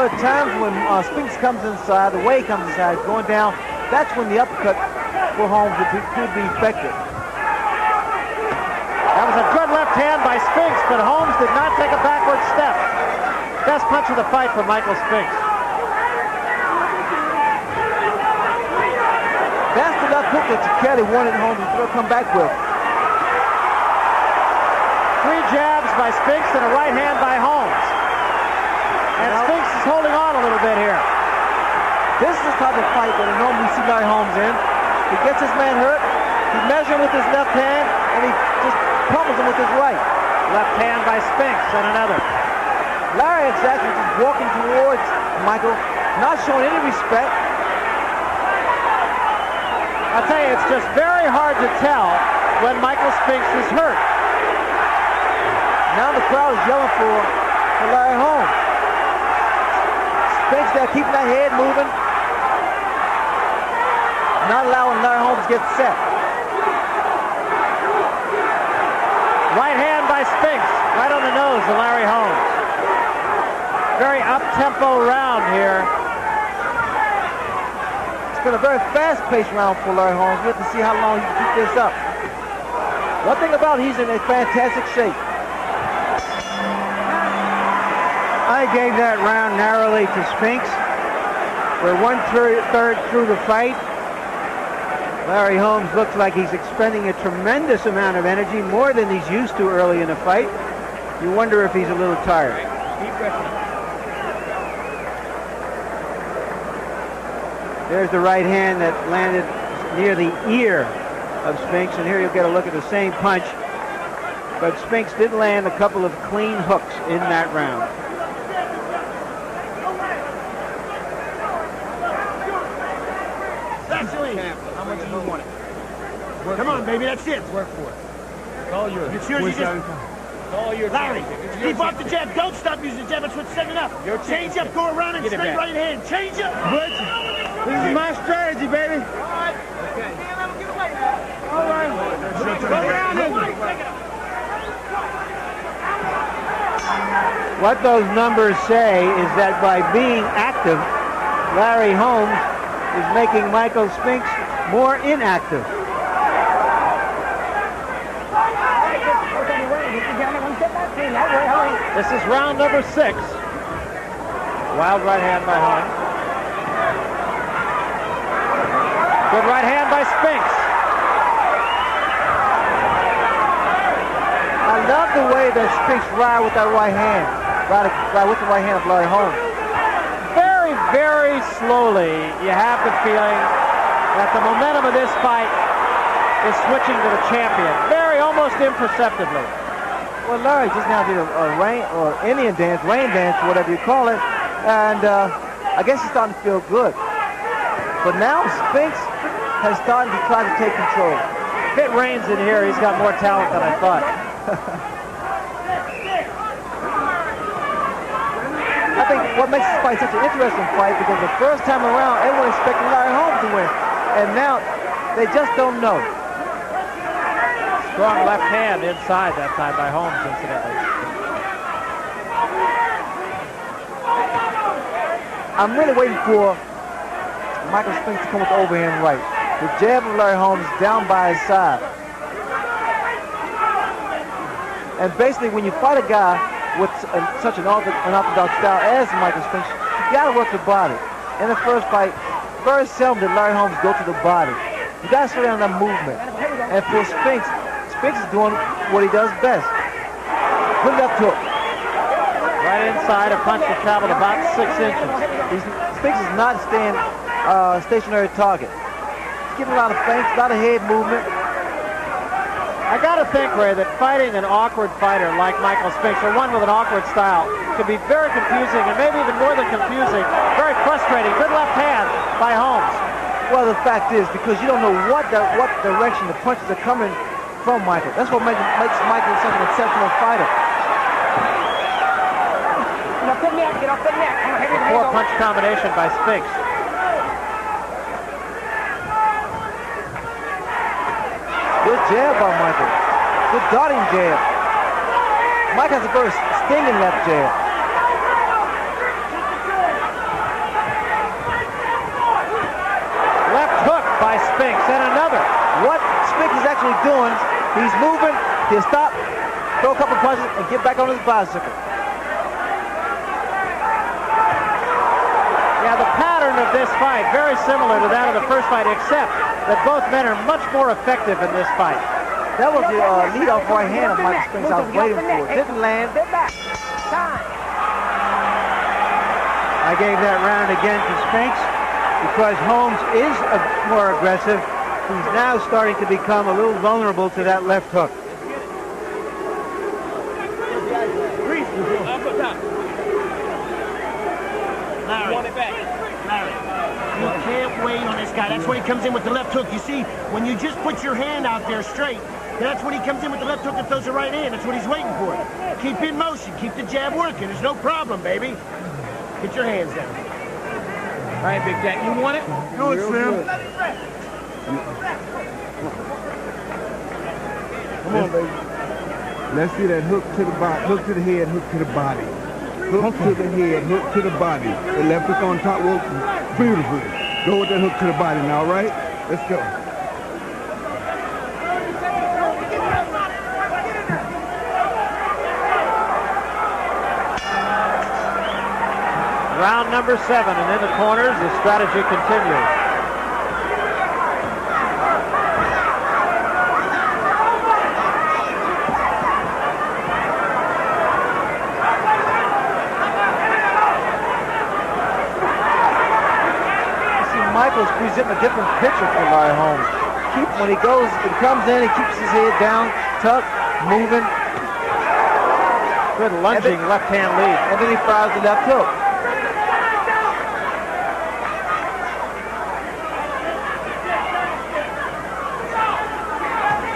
At times when Spinks comes inside, the way he comes inside, going down, that's when the uppercut for Holmes could be effective. That was a good left hand by Spinks, but Holmes did not take a backward step. Best punch of the fight for Michael Spinks. That's the left hook that Kelly wanted Holmes to come back with. 3 jabs by Spinks and a right hand by Holmes. And Spinks is holding on a little bit here. This is the type of fight that normally see Larry Holmes in. He gets his man hurt, he measures him with his left hand, and he just pummels him with his right. Left hand by Spinks and another. Larry is actually just walking towards Michael, not showing any respect. I'll tell you, it's just very hard to tell when Michael Spinks is hurt. Now the crowd is yelling for Larry Holmes. Spinks there keeping that head moving, not allowing Larry Holmes to get set. Right hand by Spinks, right on the nose of Larry Holmes. Very up-tempo round here. It's been a very fast-paced round for Larry Holmes. We have to see how long he can keep this up. One thing about he's in a fantastic shape. I gave that round narrowly to Spinks. We're 1/3 through the fight. Larry Holmes looks like he's expending a tremendous amount of energy, more than he's used to early in the fight. You wonder if he's a little tired. There's the right hand that landed near the ear of Spinks, and here you'll get a look at the same punch. But Spinks did land a couple of clean hooks in that round. How much do you want it? Come on, baby, that's it. Work for it. It's all yours. It's yours. It's all yours. Larry, keep off the jab. Don't stop using the jab. That's what's setting up. Change up, go around and straight right hand. Change up. This is my strategy, baby. All right. Okay. All right. Go around and What those numbers say is that by being active, Larry Holmes is making Michael Spinks more inactive. This is round number 6. Wild right hand by Holmes. Good right hand by Spinks. I love the way that Spinks ride with that right hand. Ride with the right hand of Larry Holmes. Very, very slowly, you have the feeling that the momentum of this fight is switching to the champion. Very, almost imperceptibly. Well, Larry just now did a rain or Indian dance, rain dance, whatever you call it, and I guess he's starting to feel good. But now Spinks has started to try to take control. If it rains in here, he's got more talent than I thought. I think what makes this fight such an interesting fight because the first time around, everyone expected Larry Holmes to win, and now they just don't know. Strong left hand inside that time by Holmes, incidentally. I'm really waiting for Michael Spinks to come with the overhand right. The jab of Larry Holmes down by his side. And basically, when you fight a guy with such an unorthodox style as Michael Spinks, you got to work the body. In the first fight, very seldom did Larry Holmes go to the body. You got to slow down that movement. And for Spinks, Spinks is doing what he does best. Good left hook. Right inside, a punch that traveled about 6 inches. Spinks is not staying stationary target. He's giving a lot of feints, a lot of head movement. I got to think, Ray, that fighting an awkward fighter like Michael Spinks, or one with an awkward style, can be very confusing, and maybe even more than confusing, very frustrating. Good left hand by Holmes. Well, the fact is, because you don't know what direction the punches are coming from Michael. That's what makes Michael such an exceptional fighter. Get off the neck. Poor punch combination by Spinks. Good jab by Michael. Good darting jab. Mike has a very stinging left jab. Left hook by Spinks, and another. What Spinks is actually doing, he's moving, he'll stop, throw a couple punches, and get back on his bicycle. Yeah, the pattern of this fight, very similar to that of the first fight, except that both men are much more effective in this fight. That was the lead-off right hand of Michael Spinks I was waiting for. Didn't land. I gave that round again to Spinks because Holmes is more aggressive. He's now starting to become a little vulnerable to that left hook. Larry, you can't wait on this guy. That's when he comes in with the left hook. You see, when you just put your hand out there straight, that's when he comes in with the left hook and throws the right hand. That's what he's waiting for. Keep in motion. Keep the jab working. There's no problem, baby. Get your hands down. All right, Big Jack, you want it? Do it, Slim. Come on, baby. Let's see that hook to the body, hook to the head, hook to the body. Hook to the head, hook to the body. The left hook on top, well, beautiful. Go with that hook to the body now, all right? Let's go. Round number 7, and in the corners, the strategy continues. Michael's presenting a different picture for Larry Holmes. When he comes in, he keeps his head down, tucked, moving. Good lunging left-hand lead. And then he fires the left hook.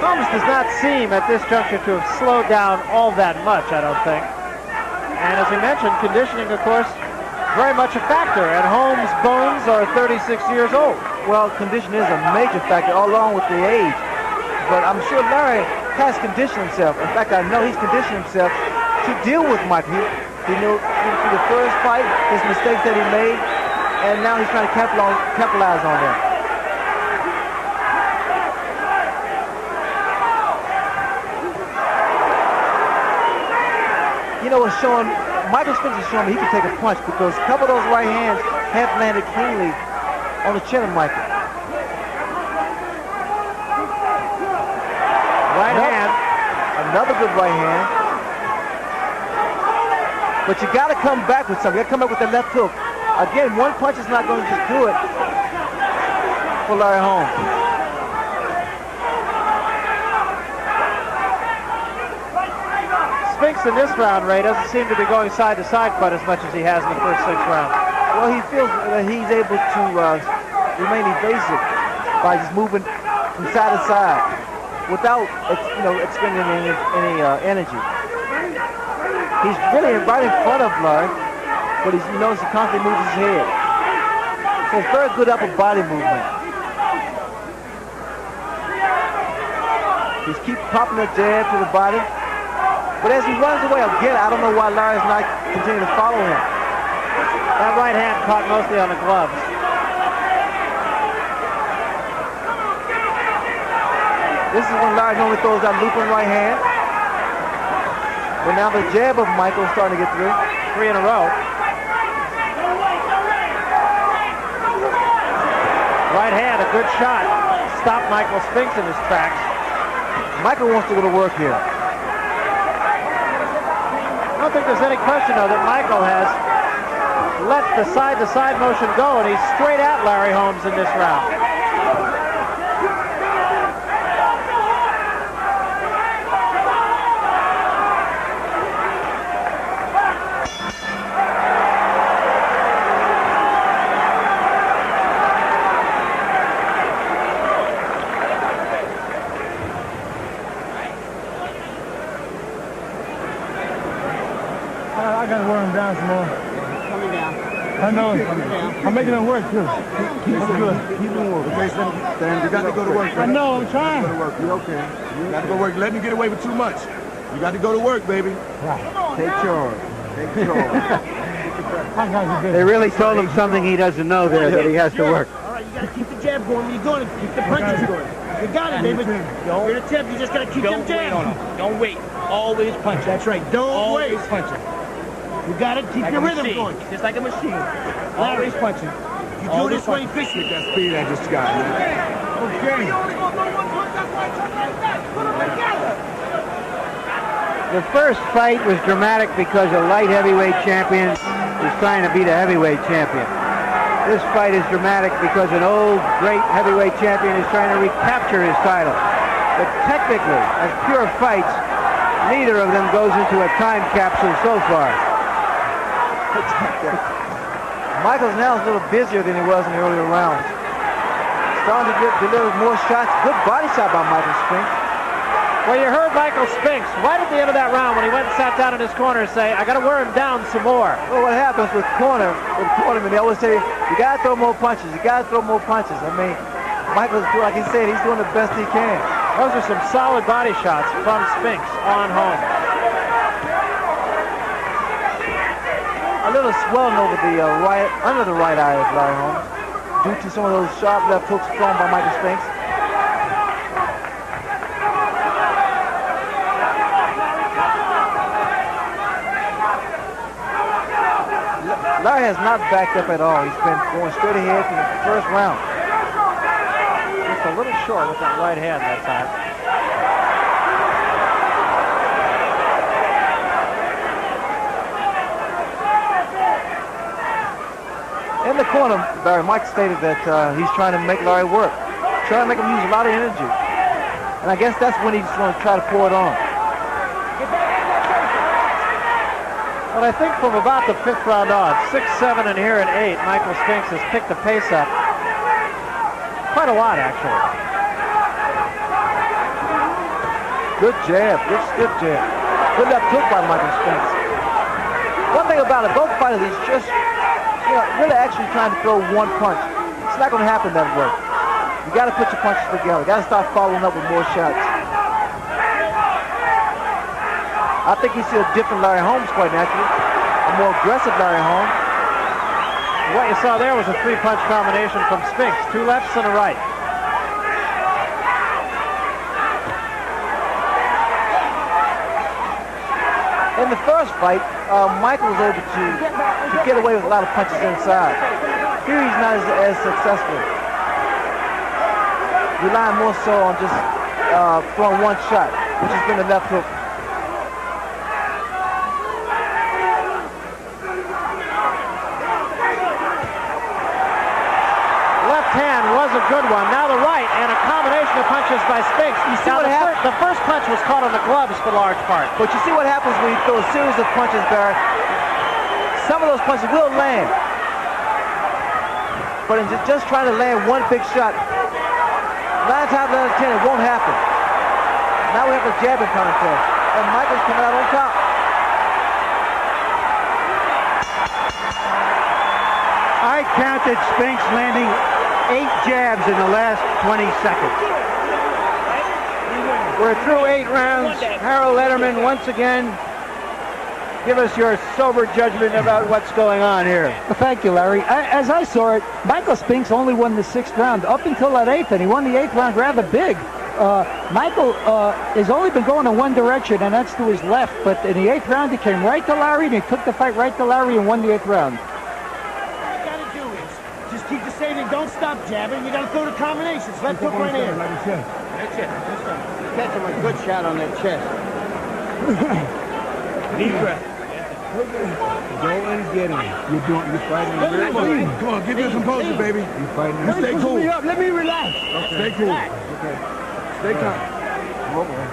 Holmes does not seem at this juncture to have slowed down all that much, I don't think. And as we mentioned, conditioning, of course, very much a factor, and Holmes' bones are 36 years old. Well, condition is a major factor, along with the age. But I'm sure Larry has conditioned himself. In fact, I know he's conditioned himself to deal with Michael. He knew through the first fight, his mistakes that he made, and now he's trying to capitalize on that. You know, it's showing, Michael Spinks is showing me he can take a punch because a couple of those right hands have landed cleanly on the chin of Michael. Right hand, another good right hand. But you got to come back with something. You got to come back with the left hook. Again, one punch is not going to just do it for Larry Holmes. Spinks in this round, Ray, doesn't seem to be going side to side quite as much as he has in the first 6 rounds. Well, he feels that he's able to remain evasive by just moving from side to side without, expending any energy. He's really right in front of Larry, but he constantly moves his head. So it's very good upper body movement. He's keep popping a jab to the body. But as he runs away, again, I don't know why Larry's not continuing to follow him. That right hand caught mostly on the gloves. This is when Larry normally throws that looping right hand. But now the jab of Michael is starting to get through. 3 in a row. Right hand, a good shot. Stopped Michael Spinks in his tracks. Michael wants to go to work here. I don't think there's any question, though, that Michael has let the side-to-side motion go, and he's straight at Larry Holmes in this round. I gotta wear him down some more. Coming down. I know it. I'm making it work too. Keep doing work. Okay, Stan, you got to go to work. I know, I'm trying. Go to work. You okay? You got to go to work. Let him get away with too much. You got to go to work, baby. Take charge. Take charge. They really told him something he doesn't know there, that he has to work. All right, you got to keep the jab going when you're doing it. Keep the punches going. You got it, David. You're the champ. You just got to keep them jabs. Don't wait. Always punch. That's right. Don't wait. Always punching. You got to keep your rhythm going. Just like a machine. Always punching. You do this way efficiently. Get that speed I just got, man. Okay. The first fight was dramatic because a light heavyweight champion is trying to beat a heavyweight champion. This fight is dramatic because an old, great heavyweight champion is trying to recapture his title. But technically, as pure fights, neither of them goes into a time capsule so far. Michael's now is a little busier than he was in the earlier rounds. Starting to deliver more shots. Good body shot by Michael Spinks. Well, you heard Michael Spinks right at the end of that round when he went and sat down in his corner and say, I got to wear him down some more. Well, what happens with cornermen, they always say, you got to throw more punches. You got to throw more punches. I mean, Michael's, like he said, he's doing the best he can. Those are some solid body shots from Spinks on Holmes. A little swelling over the under the right eye of Larry Holmes due to some of those sharp left hooks thrown by Michael Spinks. Larry has not backed up at all. He's been going straight ahead from the first round. Just a little short with that right hand that time. In the corner, Barry, Mike stated that he's trying to make Larry work, trying to make him use a lot of energy. And I guess that's when he's going to try to pour it on. Well, I think from about the 5th round on, 6, 7, and here at 8, Michael Spinks has picked the pace up quite a lot, actually. Good jab, good stiff jab. Good left hook by Michael Spinks. One thing about it, both fighters, he's just really actually trying to throw one punch. It's not going to happen that way. You got to put your punches together. You got to start following up with more shots. I think you see a different Larry Holmes quite naturally. A more aggressive Larry Holmes. What you saw there was a three-punch combination from Spinks, two lefts and a right. In the first fight, Michael was able to get away with a lot of punches inside. Here he's not as successful. Relying more so on just throwing one shot, which has been the left hook. Left hand was a good one. Now the right, and a combination of punches by Spinks. You see what happened? The first punch was caught on the gloves for large part. But you see what happens when you throw a series of punches, Barrett. Some of those punches will land. But in just trying to land one big shot, 9 times out of 10, it won't happen. Now we have the jabbing coming to him. And Michael's coming out on top. I counted Spinks landing 8 jabs in the last 20 seconds. We're through 8 rounds. Harold Letterman, once again, give us your sober judgment about what's going on here. Well, thank you, Larry. As I saw it, Michael Spinks only won the 6th round up until that 8th, and he won the 8th round rather big. Michael has only been going in one direction, and that's to his left. But in the 8th round, he came right to Larry, and he took the fight right to Larry and won the 8th round. Keep the saving. Don't stop jabbing. You got to throw the combinations. Left hook right in. That's it. Catch him a good shot on that chest. Deep breath. Go and get him. You're fighting him very well. Come on, give me some composure, baby. You're fighting him. Stay cool. Let me relax. Okay. Stay cool. Okay. Stay calm. Come on, boy.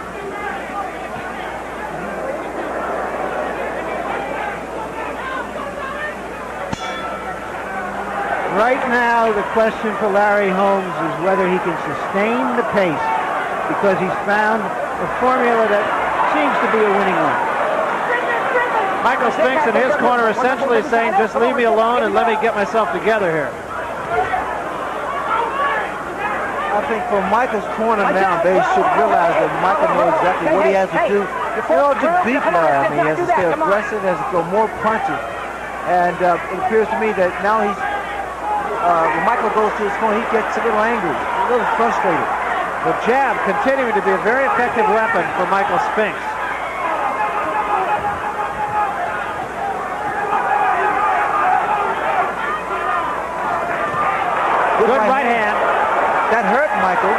Right now, the question for Larry Holmes is whether he can sustain the pace, because he's found a formula that seems to be a winning one. Michael Spinks in his corner essentially saying, just leave me alone and let me get myself together here. I think for Michael's corner now, they should realize that Michael knows exactly what he has to do. If they all just beat Larry, I mean, he has to stay aggressive, has to throw more punches. And it appears to me that now he's when Michael goes to his corner, he gets a little angry, a little frustrated. The jab continuing to be a very effective weapon for Michael Spinks. Good right hand. That hurt Michael.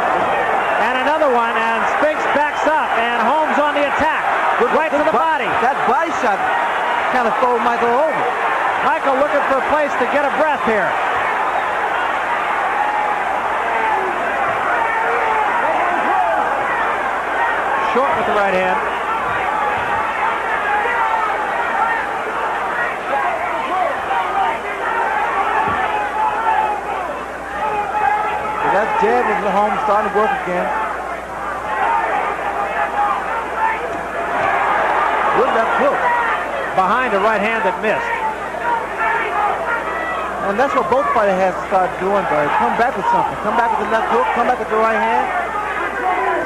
And another one, and Spinks backs up, and Holmes on the attack. Good right to the body. That body shot kind of threw Michael over. Michael looking for a place to get a breath here. Short with the right hand. So that jab is Holmes starting to work again. Good left hook. Behind a right hand that missed. And that's what both fighters have to start doing, Barry. Come back with something. Come back with the left hook. Come back with the right hand.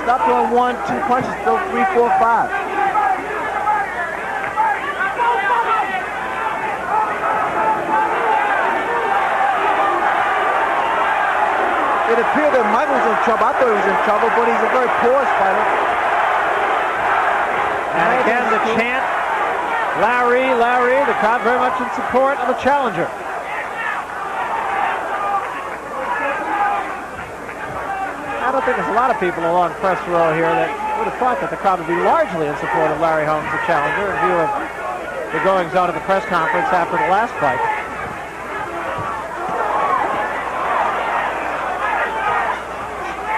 Stop throwing 1, 2 punches, throw 3, 4, 5. It appeared that Michael was in trouble. I thought he was in trouble, but he's a very porous fighter. And again, the chant, Larry, Larry, the crowd very much in support of the challenger. I don't think there's a lot of people along press row here that would have thought that the crowd would be largely in support of Larry Holmes, the challenger, in view of the goings-on of the press conference after the last fight.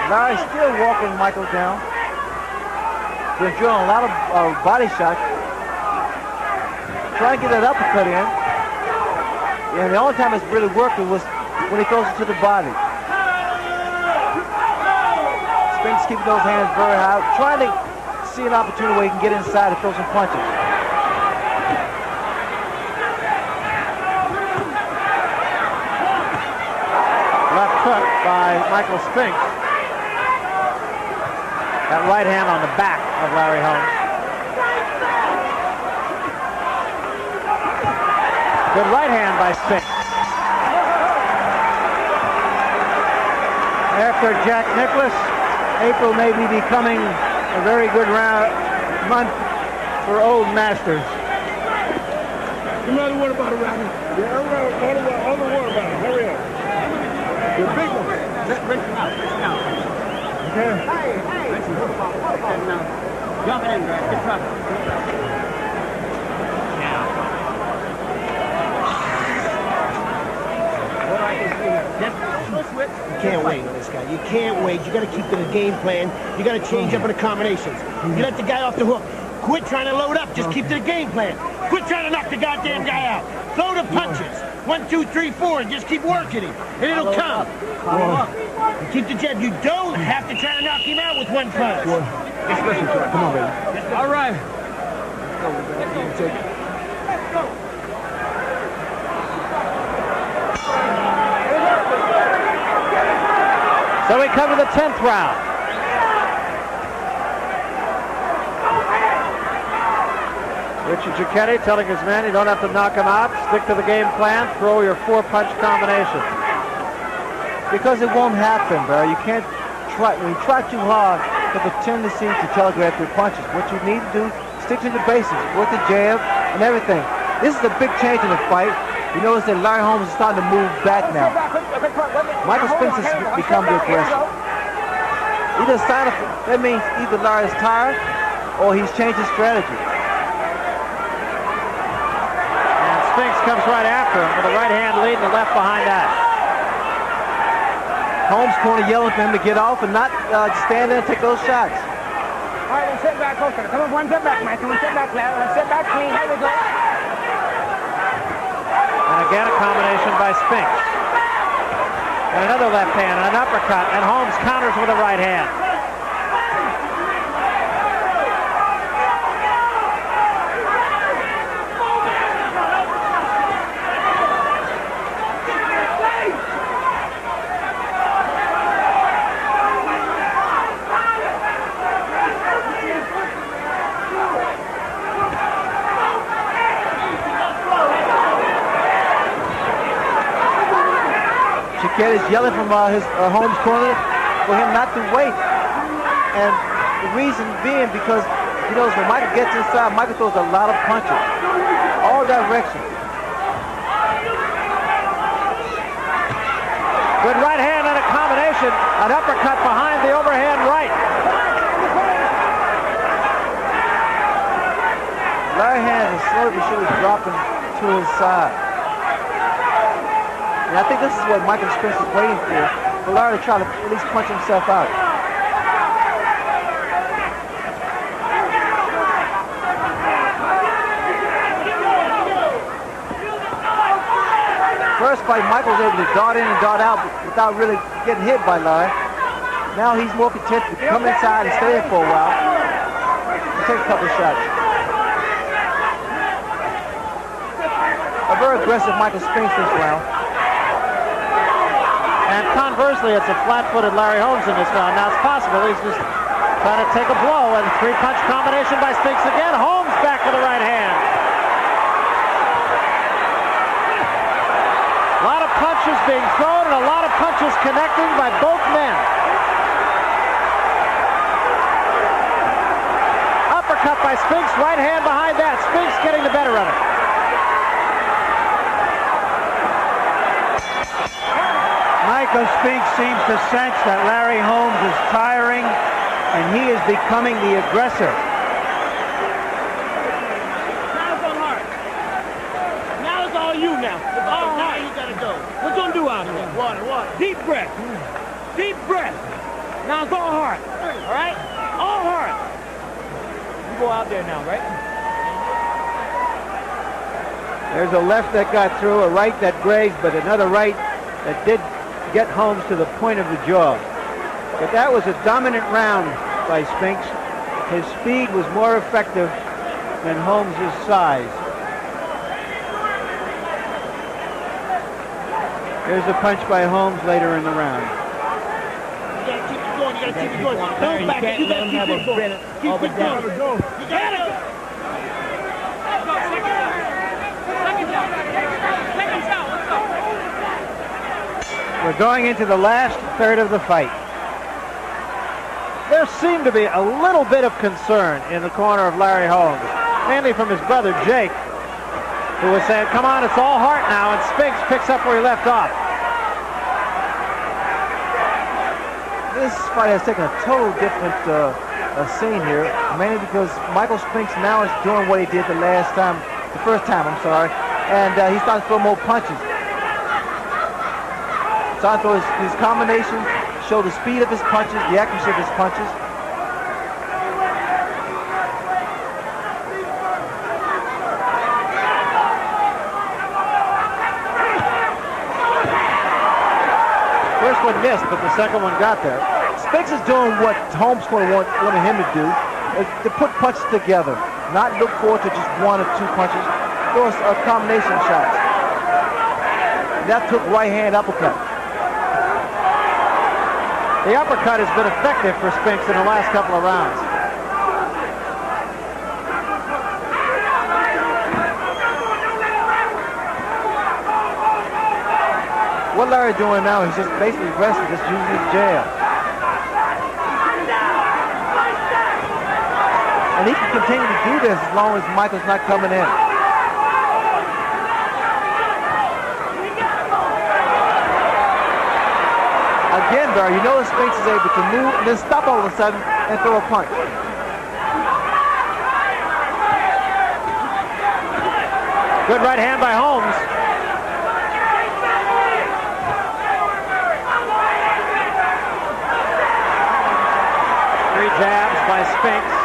Larry's still walking Michael down. Been drilling a lot of body shots. Trying to get that uppercut in. And the only time it's really working was when he throws it to the body. Spinks keeping those hands very high, trying to see an opportunity where he can get inside and throw some punches. Left hook by Michael Spinks. That right hand on the back of Larry Holmes. Good right hand by Spinks. Mr. Jack Nicklaus, April may be becoming a very good month for old masters. You know the water bottle, Robbie? Yeah, all the water bottle. Hurry up. The big one. Bring it out. Okay. Hey. Jump in, guys. Get trouble. You can't wait on this guy. You can't wait. You got to keep to the game plan. You got to change up in the combinations. You let the guy off the hook. Quit trying to load up. Just keep to the game plan. Quit trying to knock the goddamn guy out. Throw the punches. 1, 2, 3, 4, and just keep working him, and it'll come. And keep the jab. You don't have to try to knock him out with one punch. Just listen to it. Come on, baby. All right. So we come to the 10th round. Richard Giacchetti telling his men you don't have to knock him out. Stick to the game plan. Throw your 4-punch combination. Because it won't happen, bro. You can't try. When you try too hard, you have a tendency to telegraph your punches. What you need to do, stick to the basics. Work the jab and everything. This is a big change in the fight. You notice that Larry Holmes is starting to move back now. Michael Spinks has become the aggressor. That means either Larry is tired or he's changed his strategy. And Spinks comes right after him with the right hand lead and the left behind that. Holmes corner yelling for him to get off and not stand there and take those shots. All right, then sit back, closer. Come on, one step back, Mike. One step back, Larry. One step back, clean. Here we go. And again, a combination by Spinks. And another left hand, and an uppercut, and Holmes counters with a right hand. Is yelling from his Holmes corner for him not to wait. And the reason being because he knows when Michael gets inside, Michael throws a lot of punches. All directions. Good right hand and a combination. An uppercut behind the overhand right. Right hand is slowly but surely dropping to his side. And I think this is what Michael Spinks is waiting for Larry to try to at least punch himself out. First fight, Michael was able to dart in and dart out without really getting hit by Larry. Now he's more content to come inside and stay in for a while and take a couple of shots. A very aggressive Michael Spinks this round. And conversely, it's a flat-footed Larry Holmes in this round. Now it's possible he's just trying to take a blow, and 3-punch combination by Spinks again. Holmes back with the right hand. A lot of punches being thrown and a lot of punches connecting by both men. Uppercut by Spinks, right hand behind that. Spinks getting the better of it. Michael Spinks seems to sense that Larry Holmes is tiring and he is becoming the aggressor. Now it's on hard. Now it's all you now. It's all hard. You gotta go. What you gonna do out of it? Water. Deep breath. Deep breath. Now it's all hard. All right? All hard. You go out there now, right? There's a left that got through, a right that grazed, but another right that did get Holmes to the point of the jaw. But that was a dominant round by Spinks. His speed was more effective than Holmes' size. There's a punch by Holmes later in the round. You gotta keep it going. You gotta keep it going. Don't back it. You gotta keep it going. Keep it going. You gotta go. We're going into the last third of the fight. there seemed to be a little bit of concern in the corner of Larry Holmes, mainly from his brother Jake, who was saying, come on, it's all heart now, and Spinks picks up where he left off. This fight has taken a total different scene here, mainly because Michael Spinks now is doing what he did the first time, and he starts to throw more punches. Starting to throw his combinations, show the speed of his punches, the accuracy of his punches. First one missed, but the second one got there. Spinks is doing what Holmes wanted him to do, is to put punches together, not look forward to just one or two punches. Those are combination shots. That took right hand uppercut. The uppercut has been effective for Spinks in the last couple of rounds. What Larry's doing now, he's just basically wrestling, just using his jab. And he can continue to do this as long as Michael's not coming in. Again, Barry, you notice Spinks is able to move and then stop all of a sudden and throw a punch. Good right hand by Holmes. Three jabs by Spinks.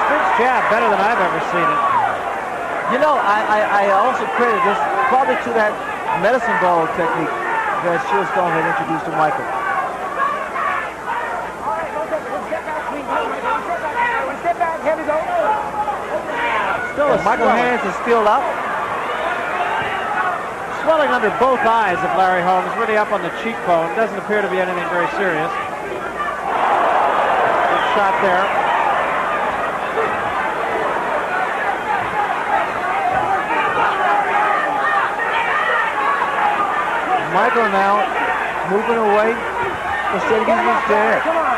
Spinks jab better than I've ever seen it. You know, I also credit this probably to that medicine ball technique that Stone had introduced to Michael. All right, let's step back, please. Step back, here we go. Still Michael's hands are still up. Swelling under both eyes of Larry Holmes, really up on the cheekbone. Doesn't appear to be anything very serious. Good shot there. Michael now moving away instead of using his jab. Come on.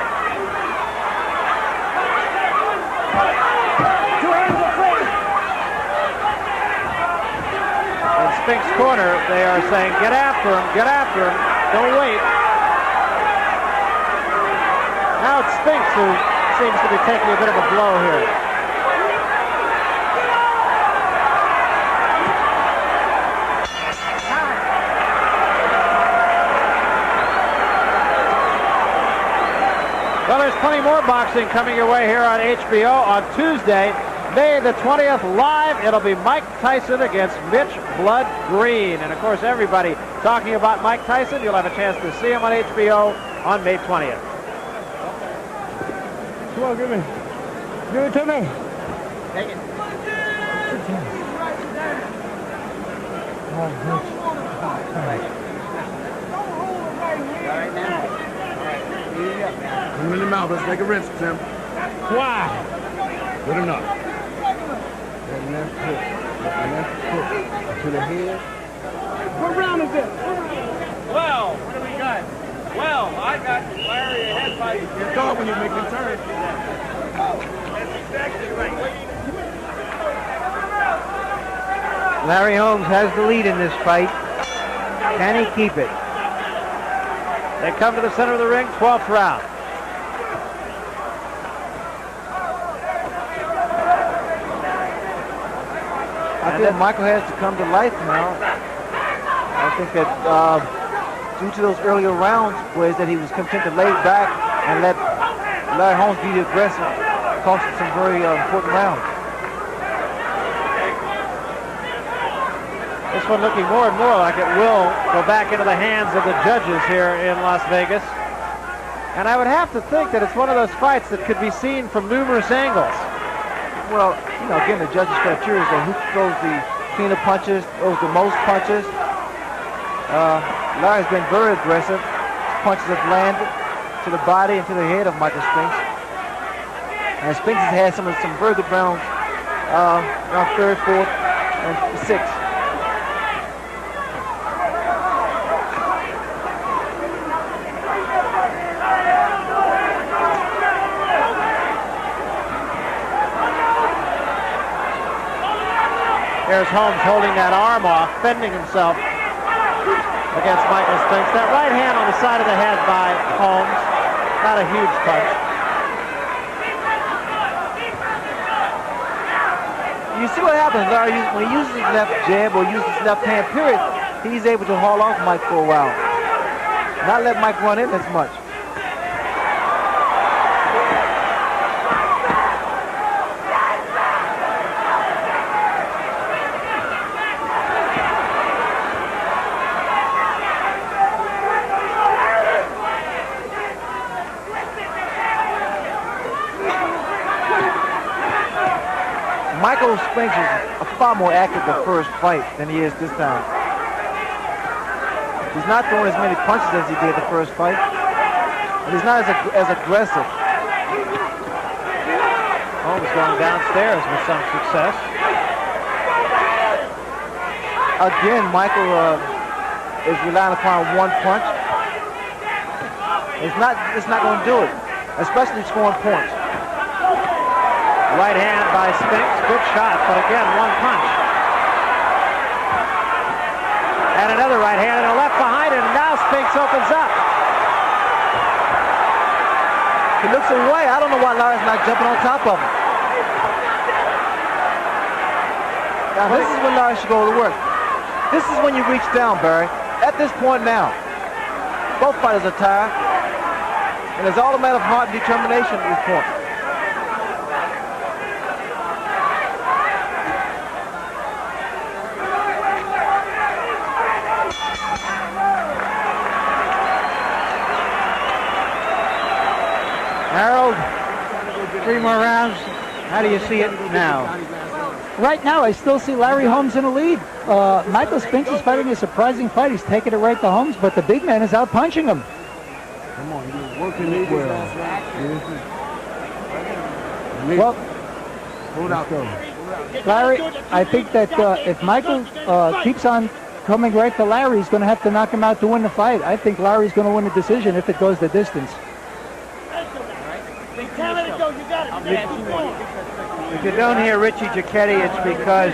Two hands are free. In Spinks' corner, they are saying, get after him, don't wait. Now it's Spinks who seems to be taking a bit of a blow here. Well, there's plenty more boxing coming your way here on HBO on Tuesday, May the 20th, live. It'll be Mike Tyson against Mitch Blood Green. And, of course, everybody talking about Mike Tyson. You'll have a chance to see him on HBO on May 20th. Come on, give it to me. Take it. Put him in the mouth. Let's make a rinse, Tim. Why? Good enough. That left hook to the head. What round is this? Well, what do we got? Well, I got Larry ahead by... You thought when you make the turn. That's exactly right. Larry Holmes has the lead in this fight. Can he keep it? They come to the center of the ring, 12th round. I think Michael has to come to life now. I think that due to those earlier rounds, was that he was content to lay back and let Larry Holmes be the aggressor, costing some very important rounds. This one looking more and more like it will go back into the hands of the judges here in Las Vegas. And I would have to think that it's one of those fights that could be seen from numerous angles. Well, you know, again, the judges' criteria is that who throws the cleaner punches, throws the most punches. Larry's been very aggressive. Punches have landed to the body and to the head of Michael Spinks. And Spinks has had some very good rounds, round 3rd, 4th, and 6th. There's Holmes holding that arm off, fending himself against Michael Spinks. That right hand on the side of the head by Holmes. Not a huge punch. You see what happens, Larry, when he uses his left jab or uses his left hand, period, he's able to haul off Mike for a while. Not let Mike run in as much. Michael Spinks is far more active the first fight than he is this time. He's not throwing as many punches as he did the first fight. And he's not as aggressive. Holmes going downstairs with some success. Again, Michael is relying upon one punch. It's not going to do it, especially scoring points. Right hand by Spinks, good shot, but again, one punch. And another right hand and a left behind it, and now Spinks opens up. He looks away. I don't know why Larry's not jumping on top of him. Now this is when Larry should go to work. This is when you reach down, Barry. At this point now, both fighters are tired, and it's all a matter of heart and determination at this point. Harold, 3 more rounds. How do you see it now? Right now, I still see Larry Holmes in the lead. Michael Spinks is fighting a surprising fight. He's taking it right to Holmes, but the big man is out punching him. Come on, you're working it well. Well, hold out though. Larry, I think that if Michael keeps on coming right to Larry, he's going to have to knock him out to win the fight. I think Larry's going to win the decision if it goes the distance. If you don't hear Richie Giacchetti, it's because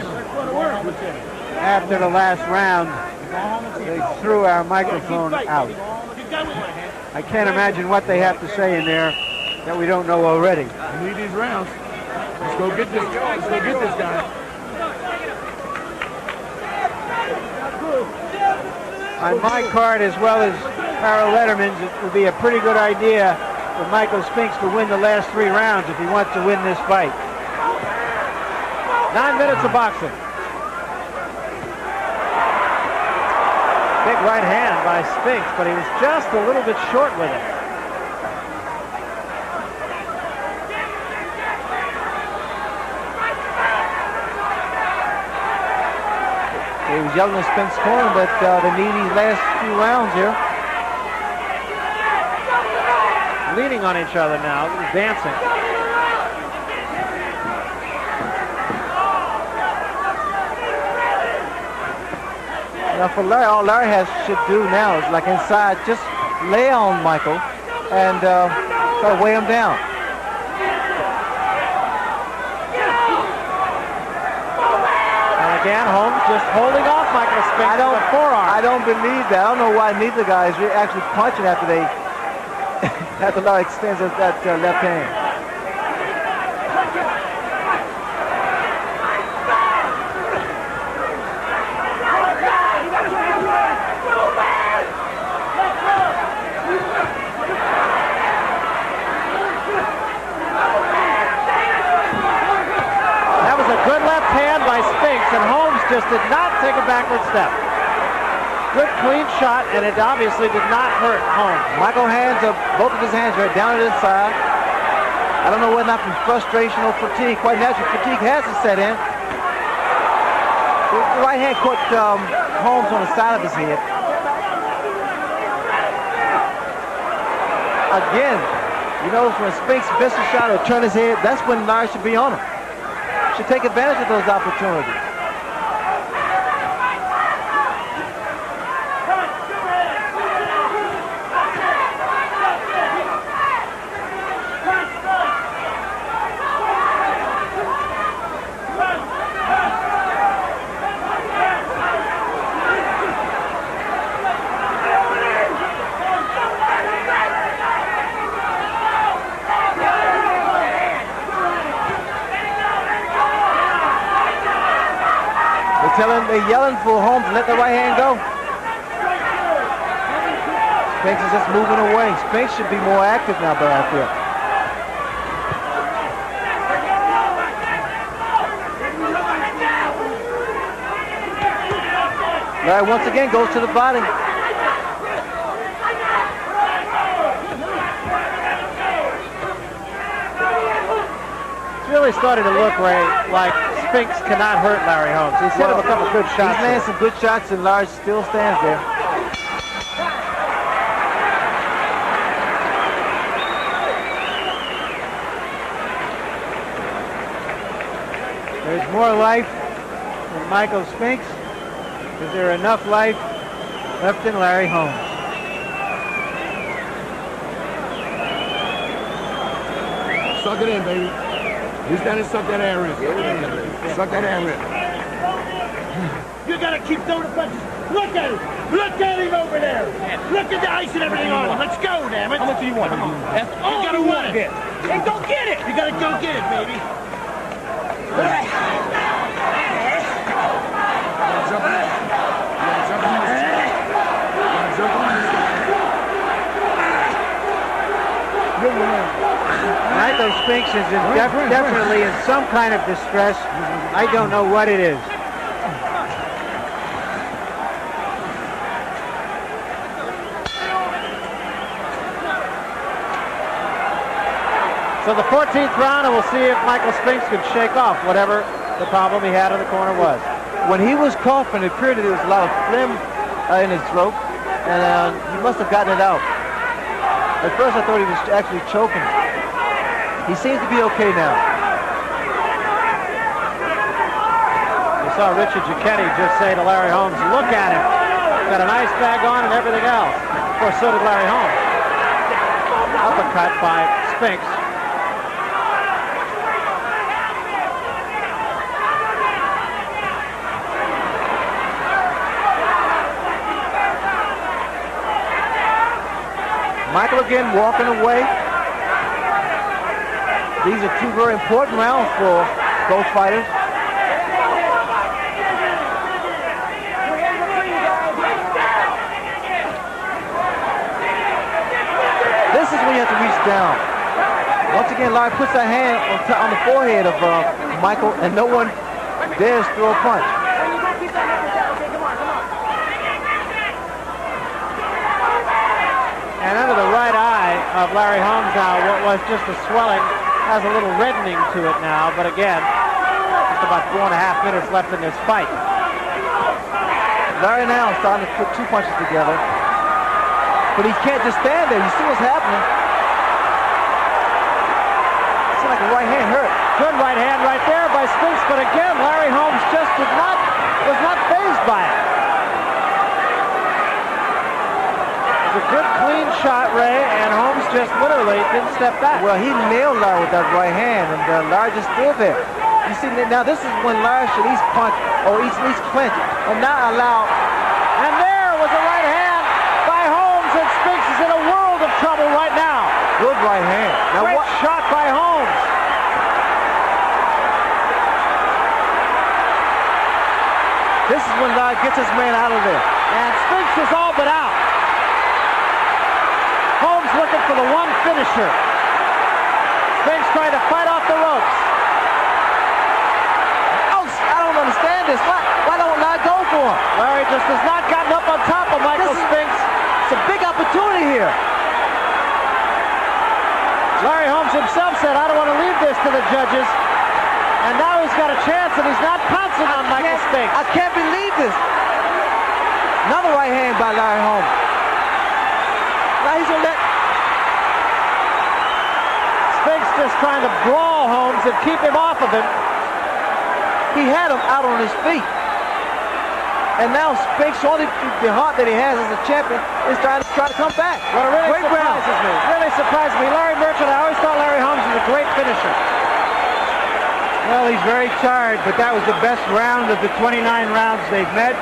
after the last round, they threw our microphone out. I can't imagine what they have to say in there that we don't know already. We need these rounds. Let's go get this guy. Let's go get this guy. On my card, as well as Harold Letterman's, it would be a pretty good idea for Michael Spinks to win the last 3 rounds if he wants to win this fight. 9 minutes of boxing. Big right hand by Spinks, but he was just a little bit short with it. He was yelling at Spinks' corner that they need these last few rounds here. Leaning on each other now, dancing. Now for Larry, all Larry should do now is like inside, just lay on Michael and try to weigh him down. And again, Holmes just holding off Michael Spinks with a forearm. I don't believe that. I don't know why neither guy is actually punching after they after Larry extends that left hand. That was a good left hand by Spinks, and Holmes just did not take a backward step. Good clean shot, and it obviously did not hurt Holmes. Michael hands up, both of his hands right down to his side. I don't know whether or not from frustration or fatigue. Quite naturally, fatigue has to set in. The right hand caught Holmes on the side of his head. Again, you notice when Spinks misses a shot or turn his head, that's when Larry should be on him. Should take advantage of those opportunities. they're yelling for Holmes to let the right hand go. Spinks is just moving away. Spinks should be more active now, but I feel. Larry once again goes to the body. It's really starting to look, Ray, like Spinks cannot hurt Larry Holmes. He's hit him a couple good shots. He's landing some good shots, and Larry still stands there. There's more life in Michael Spinks. Is there enough life left in Larry Holmes? Suck it in, baby. Reach down and suck that air in. Suck that air in. You gotta keep throwing the punches. Look at him. Look at him over there. Look at the ice and everything on him. Let's go, damn it. How much do you want? Come on. You gotta want it. Hey, go get it. You gotta go get it, baby. Michael Spinks is definitely in some kind of distress. I don't know what it is. So the 14th round, and we'll see if Michael Spinks can shake off whatever the problem he had in the corner was. When he was coughing, it appeared that there was a lot of phlegm in his throat, and he must have gotten it out. At first, I thought he was actually choking. He seems to be okay now. We saw Richard Giacchetti just say to Larry Holmes, look at him. He's got an ice bag on and everything else. Of course, so did Larry Holmes. Uppercut by Spinks. Michael again walking away. These are two very important rounds for both fighters. This is when you have to reach down. Once again, Larry puts a hand on the forehead of Michael, and no one dares throw a punch. And under the right eye of Larry Holmes now, what was just a swelling has a little reddening to it now, but again, just about 4.5 minutes left in this fight. Larry now is starting to put two punches together, but he can't just stand there. You see what's happening. It's like a right hand hurt. Good right hand right there by Spinks, but again, Larry Holmes just was not fazed by it. It was a good, clean shot, Ray, and Holmes just literally didn't step back. Well, he nailed Larry with that right hand, and Larry just stood there. You see, now this is when Larry should at least punch, or at least clinch, and not allow. And there was a right hand by Holmes, and Spinks is in a world of trouble right now. Good right hand. Now Great shot by Holmes. This is when Larry gets his man out of there. And Spinks is all but out. Holmes looking for the one finisher. Spinks trying to fight off the ropes. Oh, I don't understand this. Why don't Larry go for him? Larry just has not gotten up on top of Michael Spinks. It's a big opportunity here. Larry Holmes himself said, I don't want to leave this to the judges. And now he's got a chance, and he's not pouncing on Michael Spinks. I can't believe this. Another right hand by Larry Holmes. Now he's going to let Spinks just trying to brawl Holmes and keep him off of him. He had him out on his feet. And now Spinks, only the heart that he has as a champion, is trying to come back. What really Great round. Really surprised me. Larry Merchant, I always thought Larry Holmes was a great finisher. Well, he's very tired, but that was the best round of the 29 rounds they've met.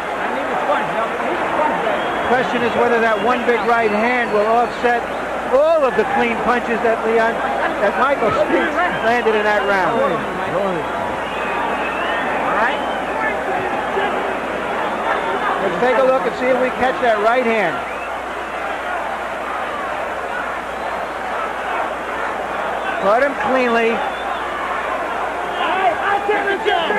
Question is whether that one big right hand will offset all of the clean punches that Michael Spinks landed in that round. All right. Let's take a look and see if we catch that right hand. Caught him cleanly. I'll take Big Jack.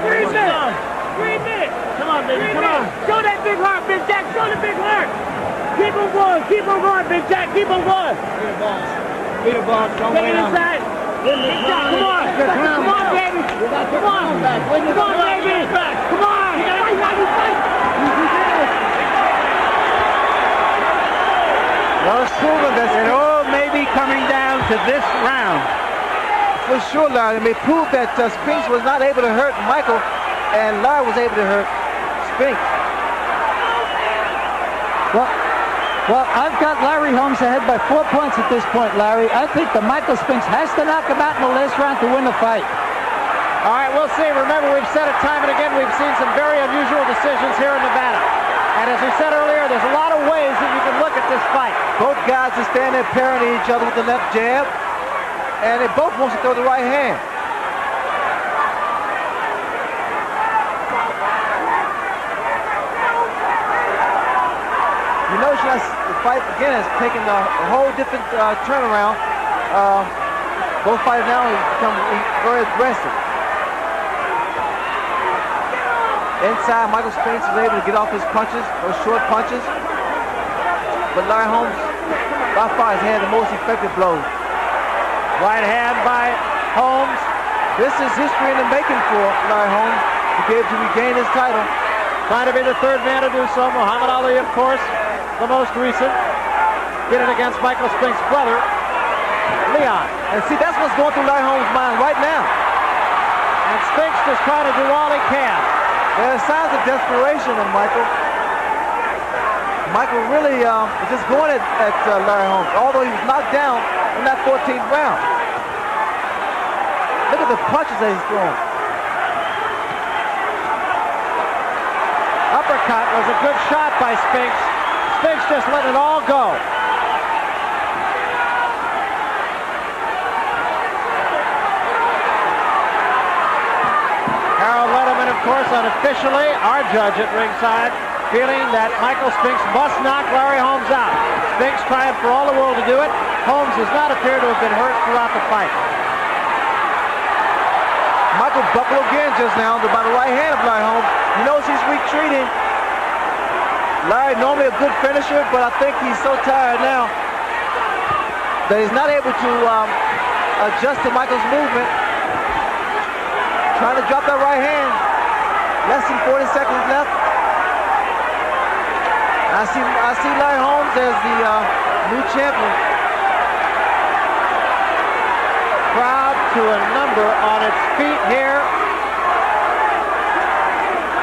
3 minutes. 3 minutes. Come on, baby, come on. Show that big heart, Big Jack. Show the big heart. Keep on going. Keep on going, Big Jack. Keep on going. Beat the boss. Don't Take it inside. Big Jack, come on. Come on, baby. Come on. Come on, baby. Come on. Well, it's proven that it all may be coming down to this round. For sure, Larry. They proved that Spinks was not able to hurt Michael, and Larry was able to hurt Spinks. Well, I've got Larry Holmes ahead by 4 points at this point, Larry. I think that Michael Spinks has to knock him out in the last round to win the fight. All right, we'll see. Remember, we've said it time and again, we've seen some very unusual decisions here in Nevada. And as we said earlier, there's a lot of ways that you can look at this fight. Both guys are standing there parrying each other with the left jab, and they both want to throw the right hand. You notice the fight again has taken a whole different turnaround. Both fighters now have become very aggressive. Inside, Michael Spinks is able to get off his punches, those short punches. But Larry Holmes, by far, has had the most effective blows. Right hand by Holmes. This is history in the making for Larry Holmes to be able to regain his title. Trying to be the third man to do so. Muhammad Ali, of course, the most recent. Get it against Michael Spinks' brother, Leon. And see, that's what's going through Larry Holmes' mind right now. And Spinks just trying to do all he can. There are signs of desperation in Michael. Michael really is just going at Larry Holmes, although he was knocked down in that 14th round. Look at the punches that he's throwing. Uppercut was a good shot by Spinks. Spinks just let it all go. Of course, unofficially, our judge at ringside feeling that Michael Spinks must knock Larry Holmes out. Spinks trying for all the world to do it. Holmes does not appear to have been hurt throughout the fight. Michael buckled again just now by the right hand of Larry Holmes. He knows he's retreating. Larry normally a good finisher, but I think he's so tired now that he's not able to adjust to Michael's movement. Trying to drop that right hand. Less than 40 seconds left. I see Larry Holmes as the new champion. Crowd to a number on its feet here.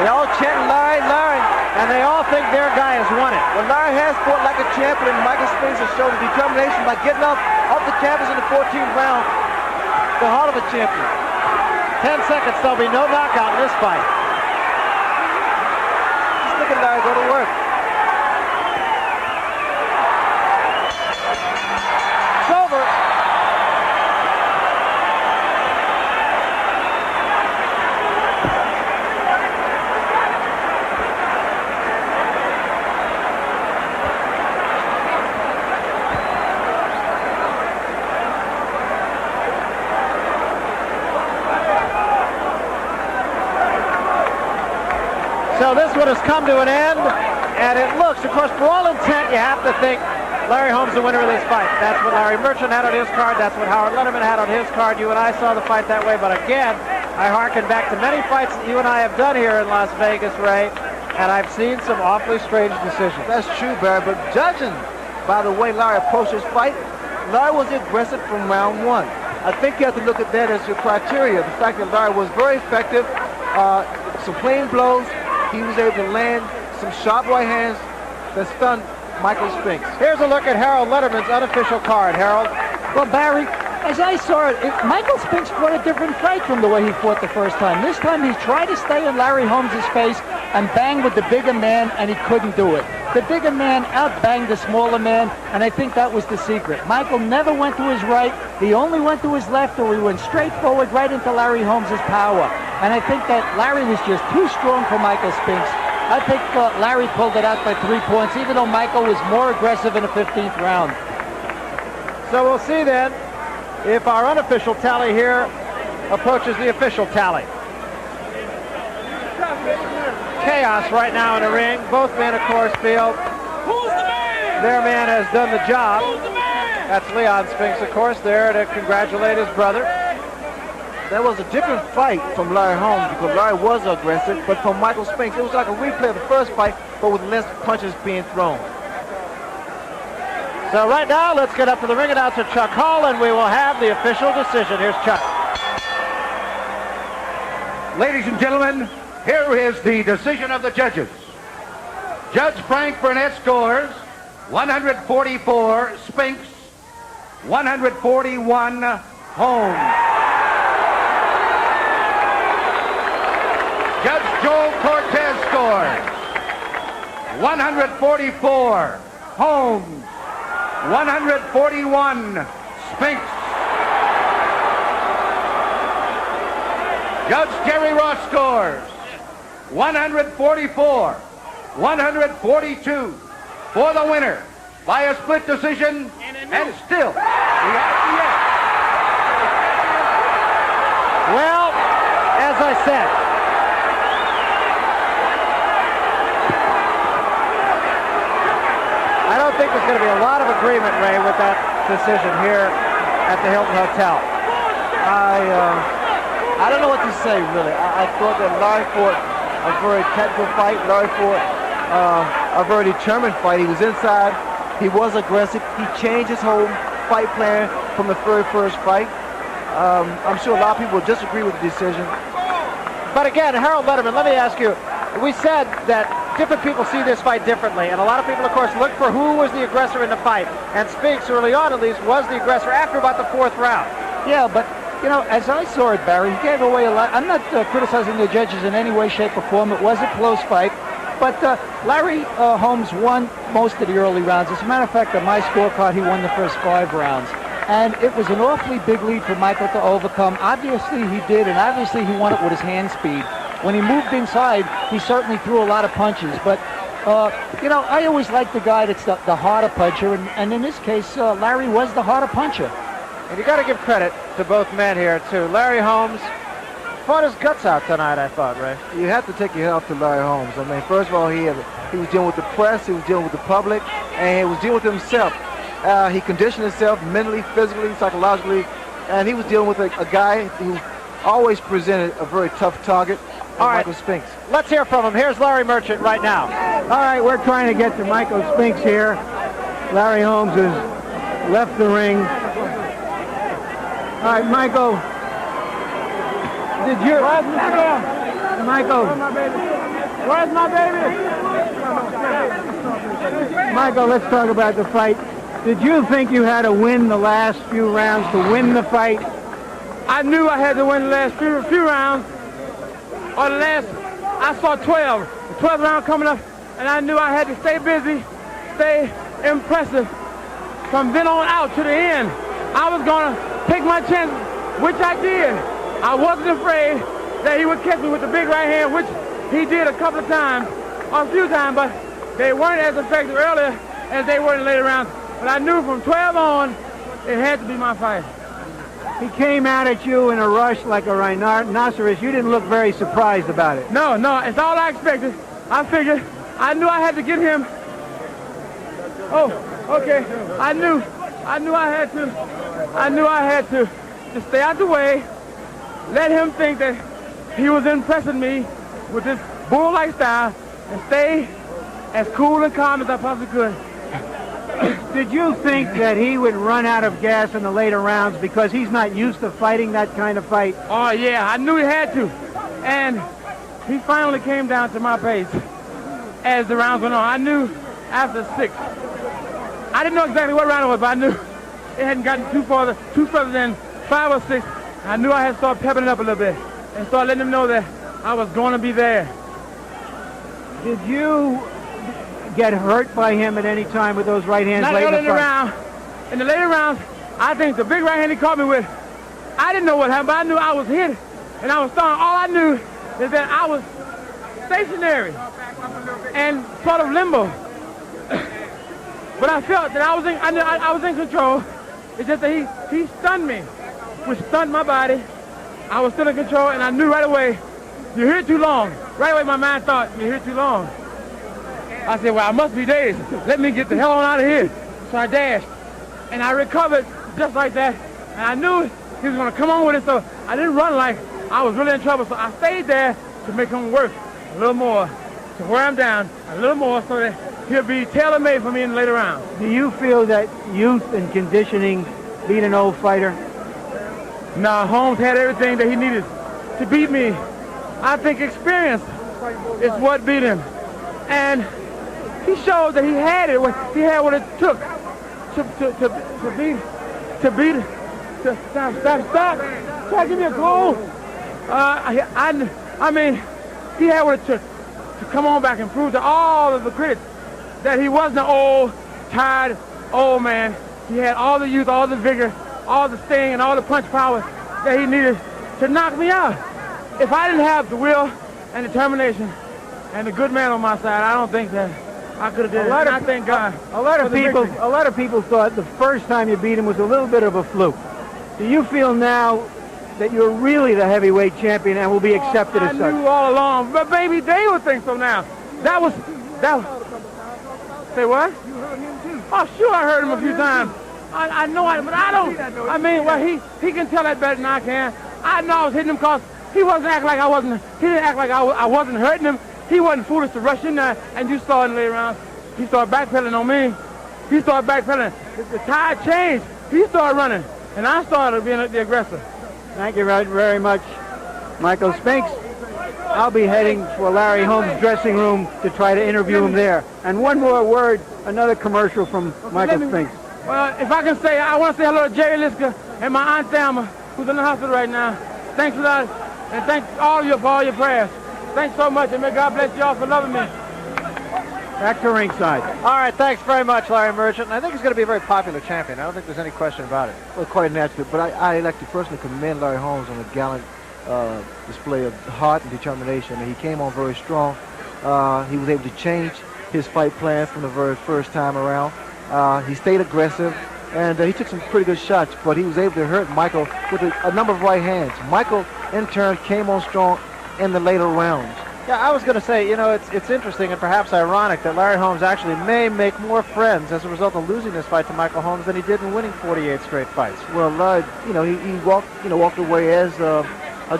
They all chanting Larry, Larry. And they all think their guy has won it. Well, Larry has fought like a champion, and Michael Spinks has shown determination by getting off the canvas in the 14th round. The heart of a champion. 10 seconds, there'll be no knockout in this fight. Just look at Larry go to work. It's over. So this one has come to an end, and it looks, of course, for all intent, you have to think Larry Holmes the winner of this fight. That's what Larry Merchant had on his card. That's what Howard Letterman had on his card. You and I saw the fight that way, but again, I hearken back to many fights that you and I have done here in Las Vegas, Ray, and I've seen some awfully strange decisions. That's true, Barry, but judging by the way Larry approached his fight, Larry was aggressive from round one. I think you have to look at that as your criteria. The fact that Larry was very effective, some clean blows. He was able to land some sharp right hands that stunned Michael Spinks. Here's a look at Harold Letterman's unofficial card. Harold? Well, Barry, as I saw it, Michael Spinks fought a different fight from the way he fought the first time. This time he tried to stay in Larry Holmes' face and bang with the bigger man, and he couldn't do it. The bigger man outbanged the smaller man, and I think that was the secret. Michael never went to his right. He only went to his left, or he went straight forward right into Larry Holmes' power. And I think that Larry was just too strong for Michael Spinks. I think Larry pulled it out by 3 points, even though Michael was more aggressive in the 15th round. So we'll see then if our unofficial tally here approaches the official tally. Chaos right now in the ring. Both men, of course, feel their man has done the job. That's Leon Spinks, of course, there to congratulate his brother. That was a different fight from Larry Holmes because Larry was aggressive, but from Michael Spinks, it was like a replay of the first fight, but with less punches being thrown. So right now, let's get up to the ring announcer, Chuck Hull, and we will have the official decision. Here's Chuck. Ladies and gentlemen, here is the decision of the judges. Judge Frank Burnett scores 144 Spinks, 141 Holmes. Judge Joel Cortez scores 144 Holmes, 141 Spinks. Judge Jerry Ross scores 144, 142 for the winner by a split decision, and still we have the end. Well, as I said, I don't think there's going to be a lot of agreement, Ray, with that decision here at the Hilton Hotel. I don't know what to say, really. I thought that Larry fought a very technical fight. Larry fought a very determined fight. He was inside. He was aggressive. He changed his whole fight plan from the very first fight. I'm sure a lot of people disagree with the decision. But again, Harold Letterman, let me ask you, we said that different people see this fight differently, and a lot of people, of course, look for who was the aggressor in the fight. And Spinks, early on at least, was the aggressor after about the 4th round. Yeah, but, you know, as I saw it, Barry, he gave away a lot. I'm not criticizing the judges in any way, shape, or form. It was a close fight. But Larry Holmes won most of the early rounds. As a matter of fact, on my scorecard, he won the first 5 rounds. And it was an awfully big lead for Michael to overcome. Obviously, he did, and obviously he won it with his hand speed. When he moved inside, he certainly threw a lot of punches. But, you know, I always like the guy that's the harder puncher. And in this case, Larry was the harder puncher. And you got to give credit to both men here, too. Larry Holmes fought his guts out tonight, I thought, Ray. You have to take your hat off to Larry Holmes. I mean, first of all, he was dealing with the press, he was dealing with the public, and he was dealing with himself. He conditioned himself mentally, physically, psychologically, and he was dealing with a guy who always presented a very tough target, Michael Spinks. Let's hear from him. Here's Larry Merchant right now. All right, we're trying to get to Michael Spinks here. Larry Holmes has left the ring. All right, Michael. Did you... Michael. Where's my baby? Michael, let's talk about the fight. Did you think you had to win the last few rounds to win the fight? I knew I had to win the last few rounds. Or the last, I saw 12. The 12th round coming up, and I knew I had to stay busy, stay impressive from then on out to the end. I was going to take my chances, which I did. I wasn't afraid that he would catch me with the big right hand, which he did a couple of times, or a few times, but they weren't as effective earlier as they were in the later rounds. But I knew from 12 on, it had to be my fight. He came out at you in a rush like a rhinoceros. You didn't look very surprised about it. No, it's all I expected. I figured, I knew I had to get him. Oh, okay. I knew I had to stay out the way, let him think that he was impressing me with this bull-like style, and stay as cool and calm as I possibly could. Did you think that he would run out of gas in the later rounds because he's not used to fighting that kind of fight? Oh, yeah, I knew he had to. And he finally came down to my pace as the rounds went on. I knew after 6. I didn't know exactly what round it was, but I knew it hadn't gotten too further than 5 or 6. I knew I had to start pepping it up a little bit and start letting him know that I was going to be there. Did you get hurt by him at any time with those right hands? Not early in the round. In the later rounds, I think the big right hand he caught me with, I didn't know what happened, but I knew I was hit and I was throwing. All I knew is that I was stationary. and sort of limbo. But I felt that I was in control. It's just that he stunned me, which stunned my body. I was still in control, and I knew right away, you're here too long. Right away, my mind thought, you're here too long. I said, well, I must be dazed. Let me get the hell on out of here. So I dashed, and I recovered just like that. And I knew he was going to come on with it, so I didn't run like I was really in trouble. So I stayed there to make him work a little more, to wear him down a little more so that he'll be tailor-made for me in the later round. Do you feel that youth and conditioning beat an old fighter? No, Holmes had everything that he needed to beat me. I think experience is what beat him. And he showed that he had it. He had what it took to beat. Stop. Try to give me a goal. I mean, he had what it took to come on back and prove to all of the critics that he wasn't an old, tired, old man. He had all the youth, all the vigor, all the sting, and all the punch power that he needed to knock me out. If I didn't have the will and determination and the good man on my side, I don't think that I could have did it. I thank God. A lot of people thought the first time you beat him was a little bit of a fluke. Do you feel now that you're really the heavyweight champion and will be accepted as such? I knew all along, but maybe they would think so now. That was. Say what? You heard him too. Oh, sure, I heard him a few times. I know it, but I don't. I mean, well, he can tell that better than I can. I know I was hitting him because he wasn't acting like I wasn't. He didn't act like I wasn't hurting him. He wasn't foolish to rush in there, and you saw in the later rounds. He started backpedaling on me. He started backpedaling. The tide changed. He started running, and I started being the aggressor. Thank you very much, Michael Spinks. I'll be heading for Larry Holmes' dressing room to try to interview him there. And one more word, another commercial from Michael Spinks. Well, if I can say, I want to say hello to Jerry Liska and my Aunt Thelma, who's in the hospital right now. Thanks a lot, and thanks all of you for all your prayers. Thanks so much, and may God bless you all for loving me. Back to ringside. All right, thanks very much, Larry Merchant. I think he's going to be a very popular champion. I don't think there's any question about it. Well, quite naturally, but I like to personally commend Larry Holmes on a gallant display of heart and determination. And he came on very strong. He was able to change his fight plan from the very first time around. He stayed aggressive, and he took some pretty good shots, but he was able to hurt Michael with a number of right hands. Michael, in turn, came on strong in the later rounds. Yeah, I was going to say, you know, it's interesting and perhaps ironic that Larry Holmes actually may make more friends as a result of losing this fight to Michael Holmes than he did in winning 48 straight fights. Well, you know, he walked away as a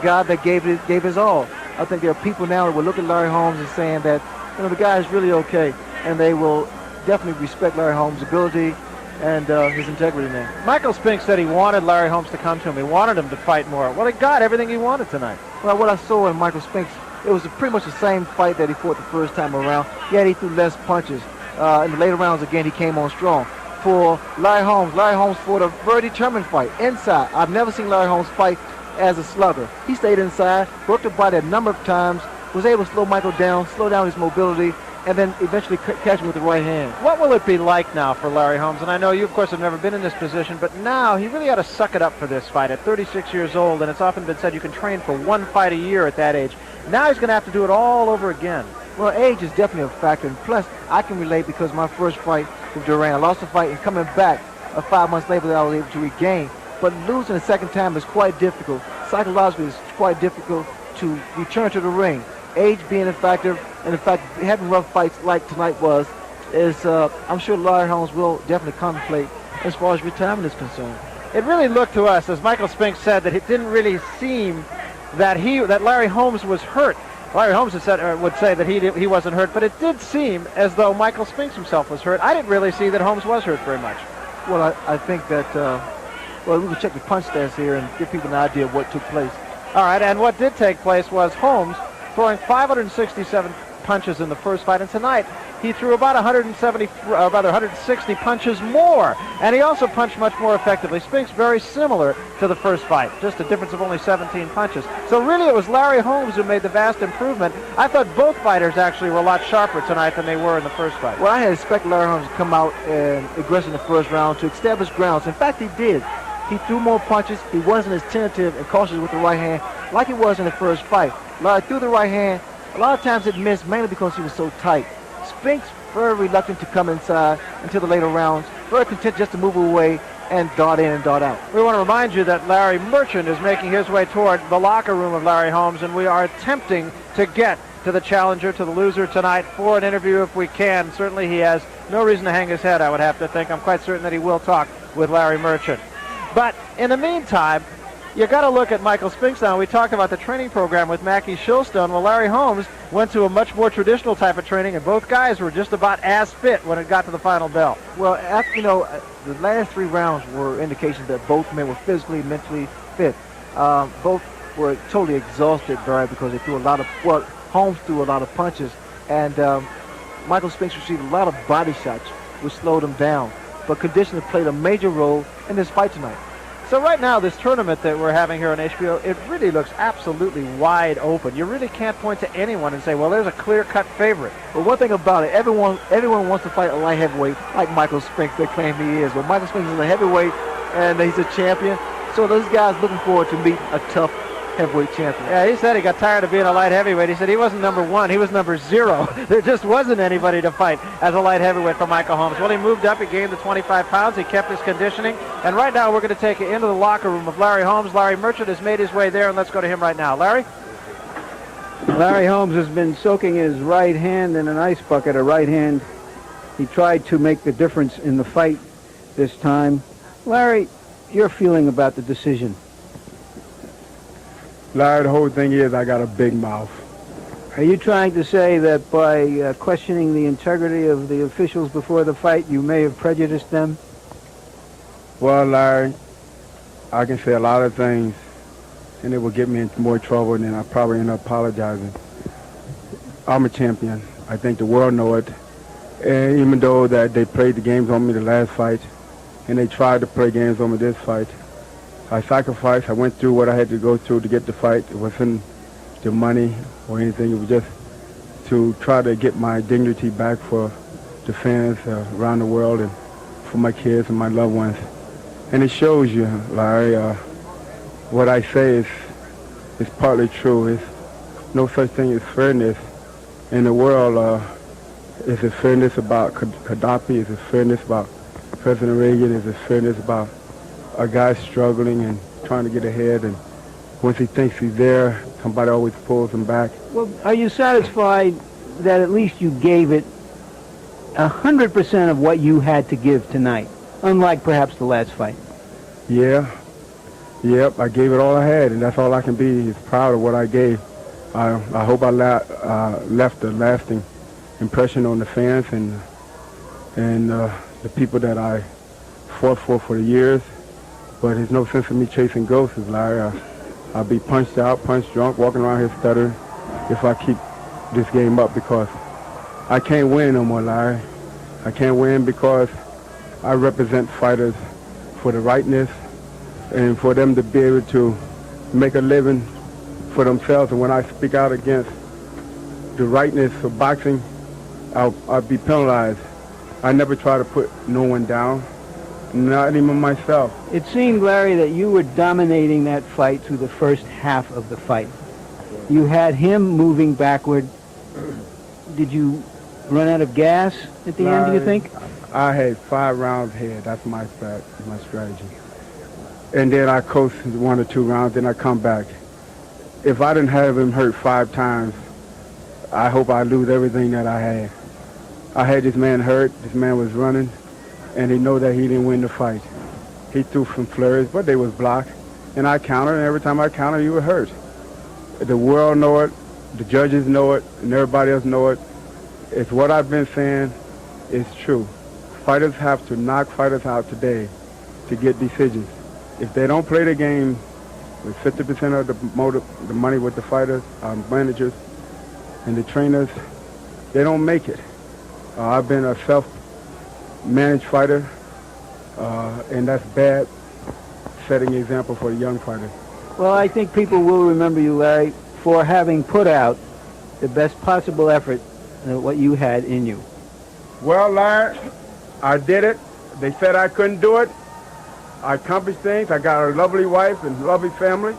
guy that gave his all. I think there are people now that will look at Larry Holmes and saying that, you know, the guy is really okay, and they will definitely respect Larry Holmes' ability and his integrity now. Michael Spinks said he wanted Larry Holmes to come to him. He wanted him to fight more. Well, he got everything he wanted tonight. Well, what I saw in Michael Spinks, it was pretty much the same fight that he fought the first time around. Yet he threw less punches. In the later rounds, again, he came on strong. For Larry Holmes fought a very determined fight, inside. I've never seen Larry Holmes fight as a slugger. He stayed inside, worked the body a number of times, was able to slow Michael down, slow down his mobility, and then eventually catch him with the right hand. What will it be like now for Larry Holmes? And I know you, of course, have never been in this position, but now he really ought to suck it up for this fight at 36 years old, and it's often been said you can train for one fight a year at that age. Now he's going to have to do it all over again. Well, age is definitely a factor, and plus, I can relate because my first fight with Duran, I lost the fight, and coming back 5 months later, I was able to regain. But losing the second time is quite difficult. Psychologically, it's quite difficult to return to the ring. Age being a factor, and in fact, having rough fights like tonight I'm sure Larry Holmes will definitely contemplate as far as retirement is concerned. It really looked to us, as Michael Spinks said, that it didn't really seem that Larry Holmes was hurt. Larry Holmes would say that he wasn't hurt, but it did seem as though Michael Spinks himself was hurt. I didn't really see that Holmes was hurt very much. Well, I think that, we can check the punch stats here and give people an idea of what took place. All right, and what did take place was Holmes throwing 567 punches in the first fight, and tonight he threw about 160 punches more, and he also punched much more effectively. Spinks very similar to the first fight, just a difference of only 17 punches. So really it was Larry Holmes who made the vast improvement. I thought both fighters actually were a lot sharper tonight than they were in the first fight. Well, I had expected Larry Holmes to come out and aggressive in the first round to establish grounds. In fact, he did. He threw more punches. He wasn't as tentative and cautious with the right hand like he was in the first fight. Larry threw the right hand, a lot of times it missed mainly because he was so tight. Spinks very reluctant to come inside until the later rounds, very content just to move away and dart in and dart out. We want to remind you that Larry Merchant is making his way toward the locker room of Larry Holmes, and we are attempting to get to the challenger, to the loser tonight for an interview if we can. Certainly he has no reason to hang his head, I would have to think. I'm quite certain that he will talk with Larry Merchant. But in the meantime, you got to look at Michael Spinks now. We talked about the training program with Mackie Shilstone. Well, Larry Holmes went to a much more traditional type of training, and both guys were just about as fit when it got to the final bell. Well, after, the last 3 rounds were indications that both men were physically, mentally fit. Both were totally exhausted, Barry, because they threw a lot of, Holmes threw a lot of punches, and Michael Spinks received a lot of body shots, which slowed him down. But conditioning played a major role in this fight tonight. So right now, this tournament that we're having here on HBO, it really looks absolutely wide open. You really can't point to anyone and say, well, there's a clear-cut favorite. But one thing about it, everyone wants to fight a light heavyweight like Michael Spinks. They claim he is. But Michael Spinks is a heavyweight, and he's a champion. So those guys looking forward to meet a tough heavyweight champion. Yeah, he said he got tired of being a light heavyweight. He said he wasn't number 1, he was number 0. There just wasn't anybody to fight as a light heavyweight for Michael Holmes. Well, he moved up, he gained the 25 pounds, he kept his conditioning, and right now we're going to take you into the locker room of Larry Holmes. Larry Merchant has made his way there, and let's go to him right now. Larry? Larry Holmes has been soaking his right hand in an ice bucket, a right hand. He tried to make the difference in the fight this time. Larry, your feeling about the decision? Larry, the whole thing is I got a big mouth. Are you trying to say that by questioning the integrity of the officials before the fight, you may have prejudiced them? Well, Larry, I can say a lot of things, and it will get me into more trouble, and then I probably end up apologizing. I'm a champion. I think the world know it. And even though that they played the games on me the last fight, and they tried to play games on me this fight, I sacrificed. I went through what I had to go through to get the fight. It wasn't the money or anything. It was just to try to get my dignity back for the fans around the world and for my kids and my loved ones. And it shows you, Larry, what I say is partly true. It's no such thing as fairness in the world. Is it fairness about Gaddafi? Is it fairness about President Reagan? Is it fairness about a guy struggling and trying to get ahead, and once he thinks he's there, somebody always pulls him back? Well, are you satisfied that at least you gave it 100% of what you had to give tonight, unlike perhaps the last fight? Yeah. Yep, I gave it all I had, and that's all I can be is proud of what I gave. I hope I left a lasting impression on the fans and the people that I fought for the years. But there's no sense in me chasing ghosts, Larry. I'll be punched out, punched drunk, walking around here stuttering if I keep this game up, because I can't win no more, Larry. I can't win because I represent fighters for the rightness and for them to be able to make a living for themselves. And when I speak out against the rightness of boxing, I'll be penalized. I never try to put no one down. Not even myself. It seemed, Larry, that you were dominating that fight through the first half of the fight. You had him moving backward. Did you run out of gas at the end, do you think? I had 5 rounds ahead. That's my strategy. And then I coasted 1 or 2 rounds, then I come back. If I didn't have him hurt 5 times, I hope I lose everything that I had. I had this man hurt. This man was running. And he know that he didn't win the fight. He threw some flurries, but they was blocked. And I countered, and every time I countered, you were hurt. The world know it, the judges know it, and everybody else know it. It's what I've been saying is true. Fighters have to knock fighters out today to get decisions. If they don't play the game with 50% of the money with the fighters, managers, and the trainers, they don't make it. I've been a self-managed fighter, and that's bad, setting an example for the young fighters. Well, I think people will remember you, Larry, for having put out the best possible effort at what you had in you. Well, Larry, I did it. They said I couldn't do it. I accomplished things. I got a lovely wife and lovely family,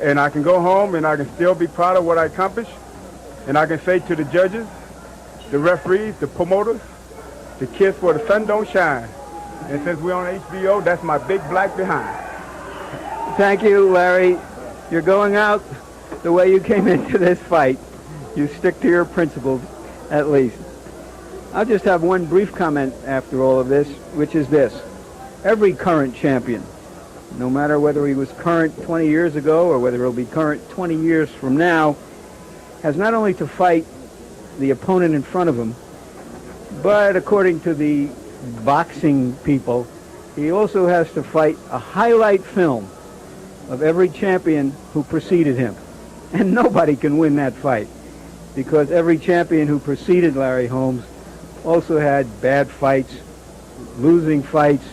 and I can go home and I can still be proud of what I accomplished. And I can say to the judges, the referees, the promoters, the kiss where the sun don't shine. And since we're on HBO, that's my big black behind. Thank you, Larry. You're going out the way you came into this fight. You stick to your principles, at least. I'll just have one brief comment after all of this, which is this. Every current champion, no matter whether he was current 20 years ago or whether he'll be current 20 years from now, has not only to fight the opponent in front of him, but according to the boxing people, he also has to fight a highlight film of every champion who preceded him. And nobody can win that fight, because every champion who preceded Larry Holmes also had bad fights, losing fights,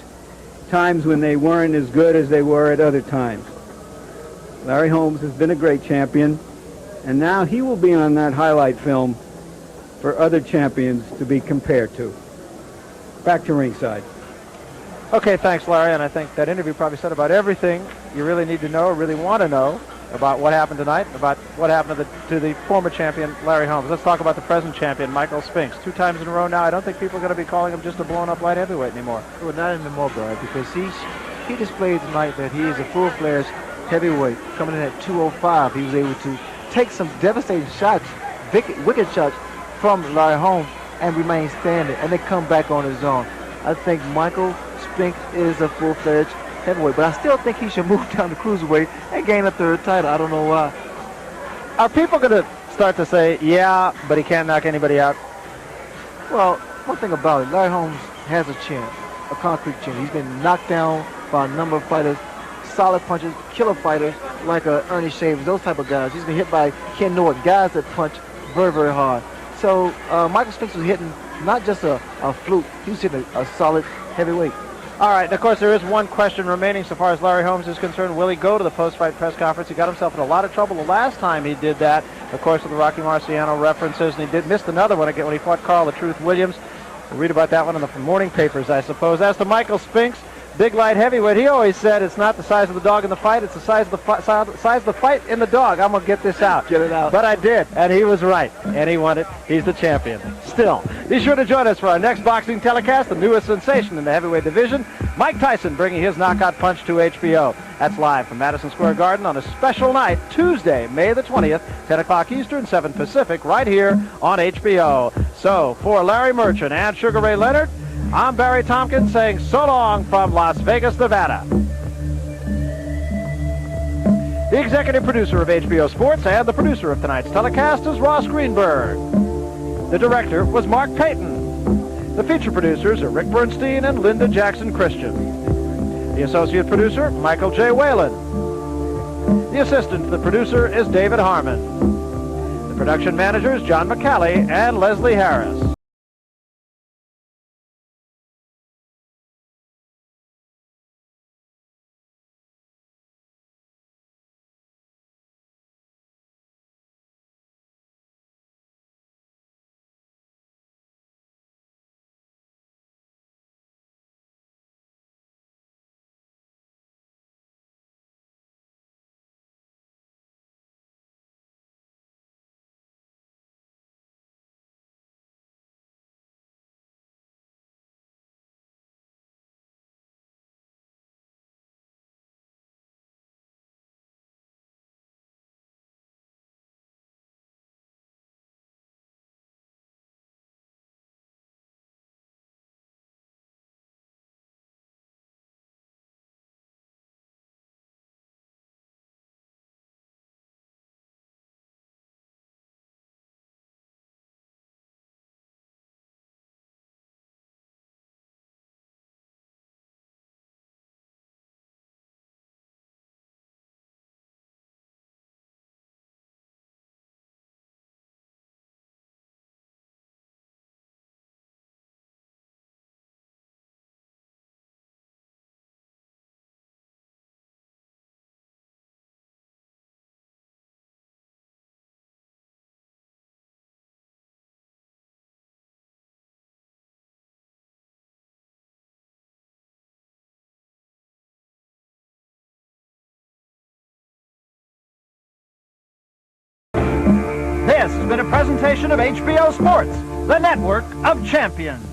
times when they weren't as good as they were at other times. Larry Holmes has been a great champion, and now he will be on that highlight film for other champions to be compared to. Back to ringside. Okay, thanks, Larry, and I think that interview probably said about everything you really need to know or really want to know about what happened tonight, about what happened to the former champion, Larry Holmes. Let's talk about the present champion, Michael Spinks. 2 times in a row now. I don't think people are going to be calling him just a blown-up light heavyweight anymore. Well, not anymore, Barry, because he displayed tonight that he is a full-fledged heavyweight. Coming in at 205, he was able to take some devastating shots, wicked shots from Larry Holmes and remain standing, and then come back on his own. I think Michael Spinks is a full-fledged heavyweight, but I still think he should move down to cruiserweight and gain a 3rd title. I don't know why. Are people going to start to say, yeah, but he can't knock anybody out? Well, one thing about it, Larry Holmes has a chin, a concrete chin. He's been knocked down by a number of fighters, solid punches, killer fighters like Ernie Shavers, those type of guys. He's been hit by Ken Norton, guys that punch very, very hard. So Michael Spinks was hitting not just a fluke, he was hitting a solid heavyweight. All right, and of course, there is one question remaining so far as Larry Holmes is concerned. Will he go to the post-fight press conference? He got himself in a lot of trouble the last time he did that, of course, with the Rocky Marciano references, and he missed another one again when he fought Carl the Truth Williams. We'll read about that one in the morning papers, I suppose. As to Michael Spinks, big light heavyweight, he always said it's not the size of the dog in the fight, it's the size of the fight in the dog. I'm going to get this out. Get it out. But I did, and he was right, and he won it. He's the champion. Still, be sure to join us for our next boxing telecast, the newest sensation in the heavyweight division, Mike Tyson bringing his knockout punch to HBO. That's live from Madison Square Garden on a special night, Tuesday, May the 20th, 10 o'clock Eastern, 7 Pacific, right here on HBO. So, for Larry Merchant and Sugar Ray Leonard, I'm Barry Tompkins saying so long from Las Vegas, Nevada. The executive producer of HBO Sports and the producer of tonight's telecast is Ross Greenberg. The director was Mark Payton. The feature producers are Rick Bernstein and Linda Jackson Christian. The associate producer, Michael J. Whalen. The assistant to the producer is David Harmon. The production managers, John McCallie and Leslie Harris. This has been a presentation of HBO Sports, the network of champions.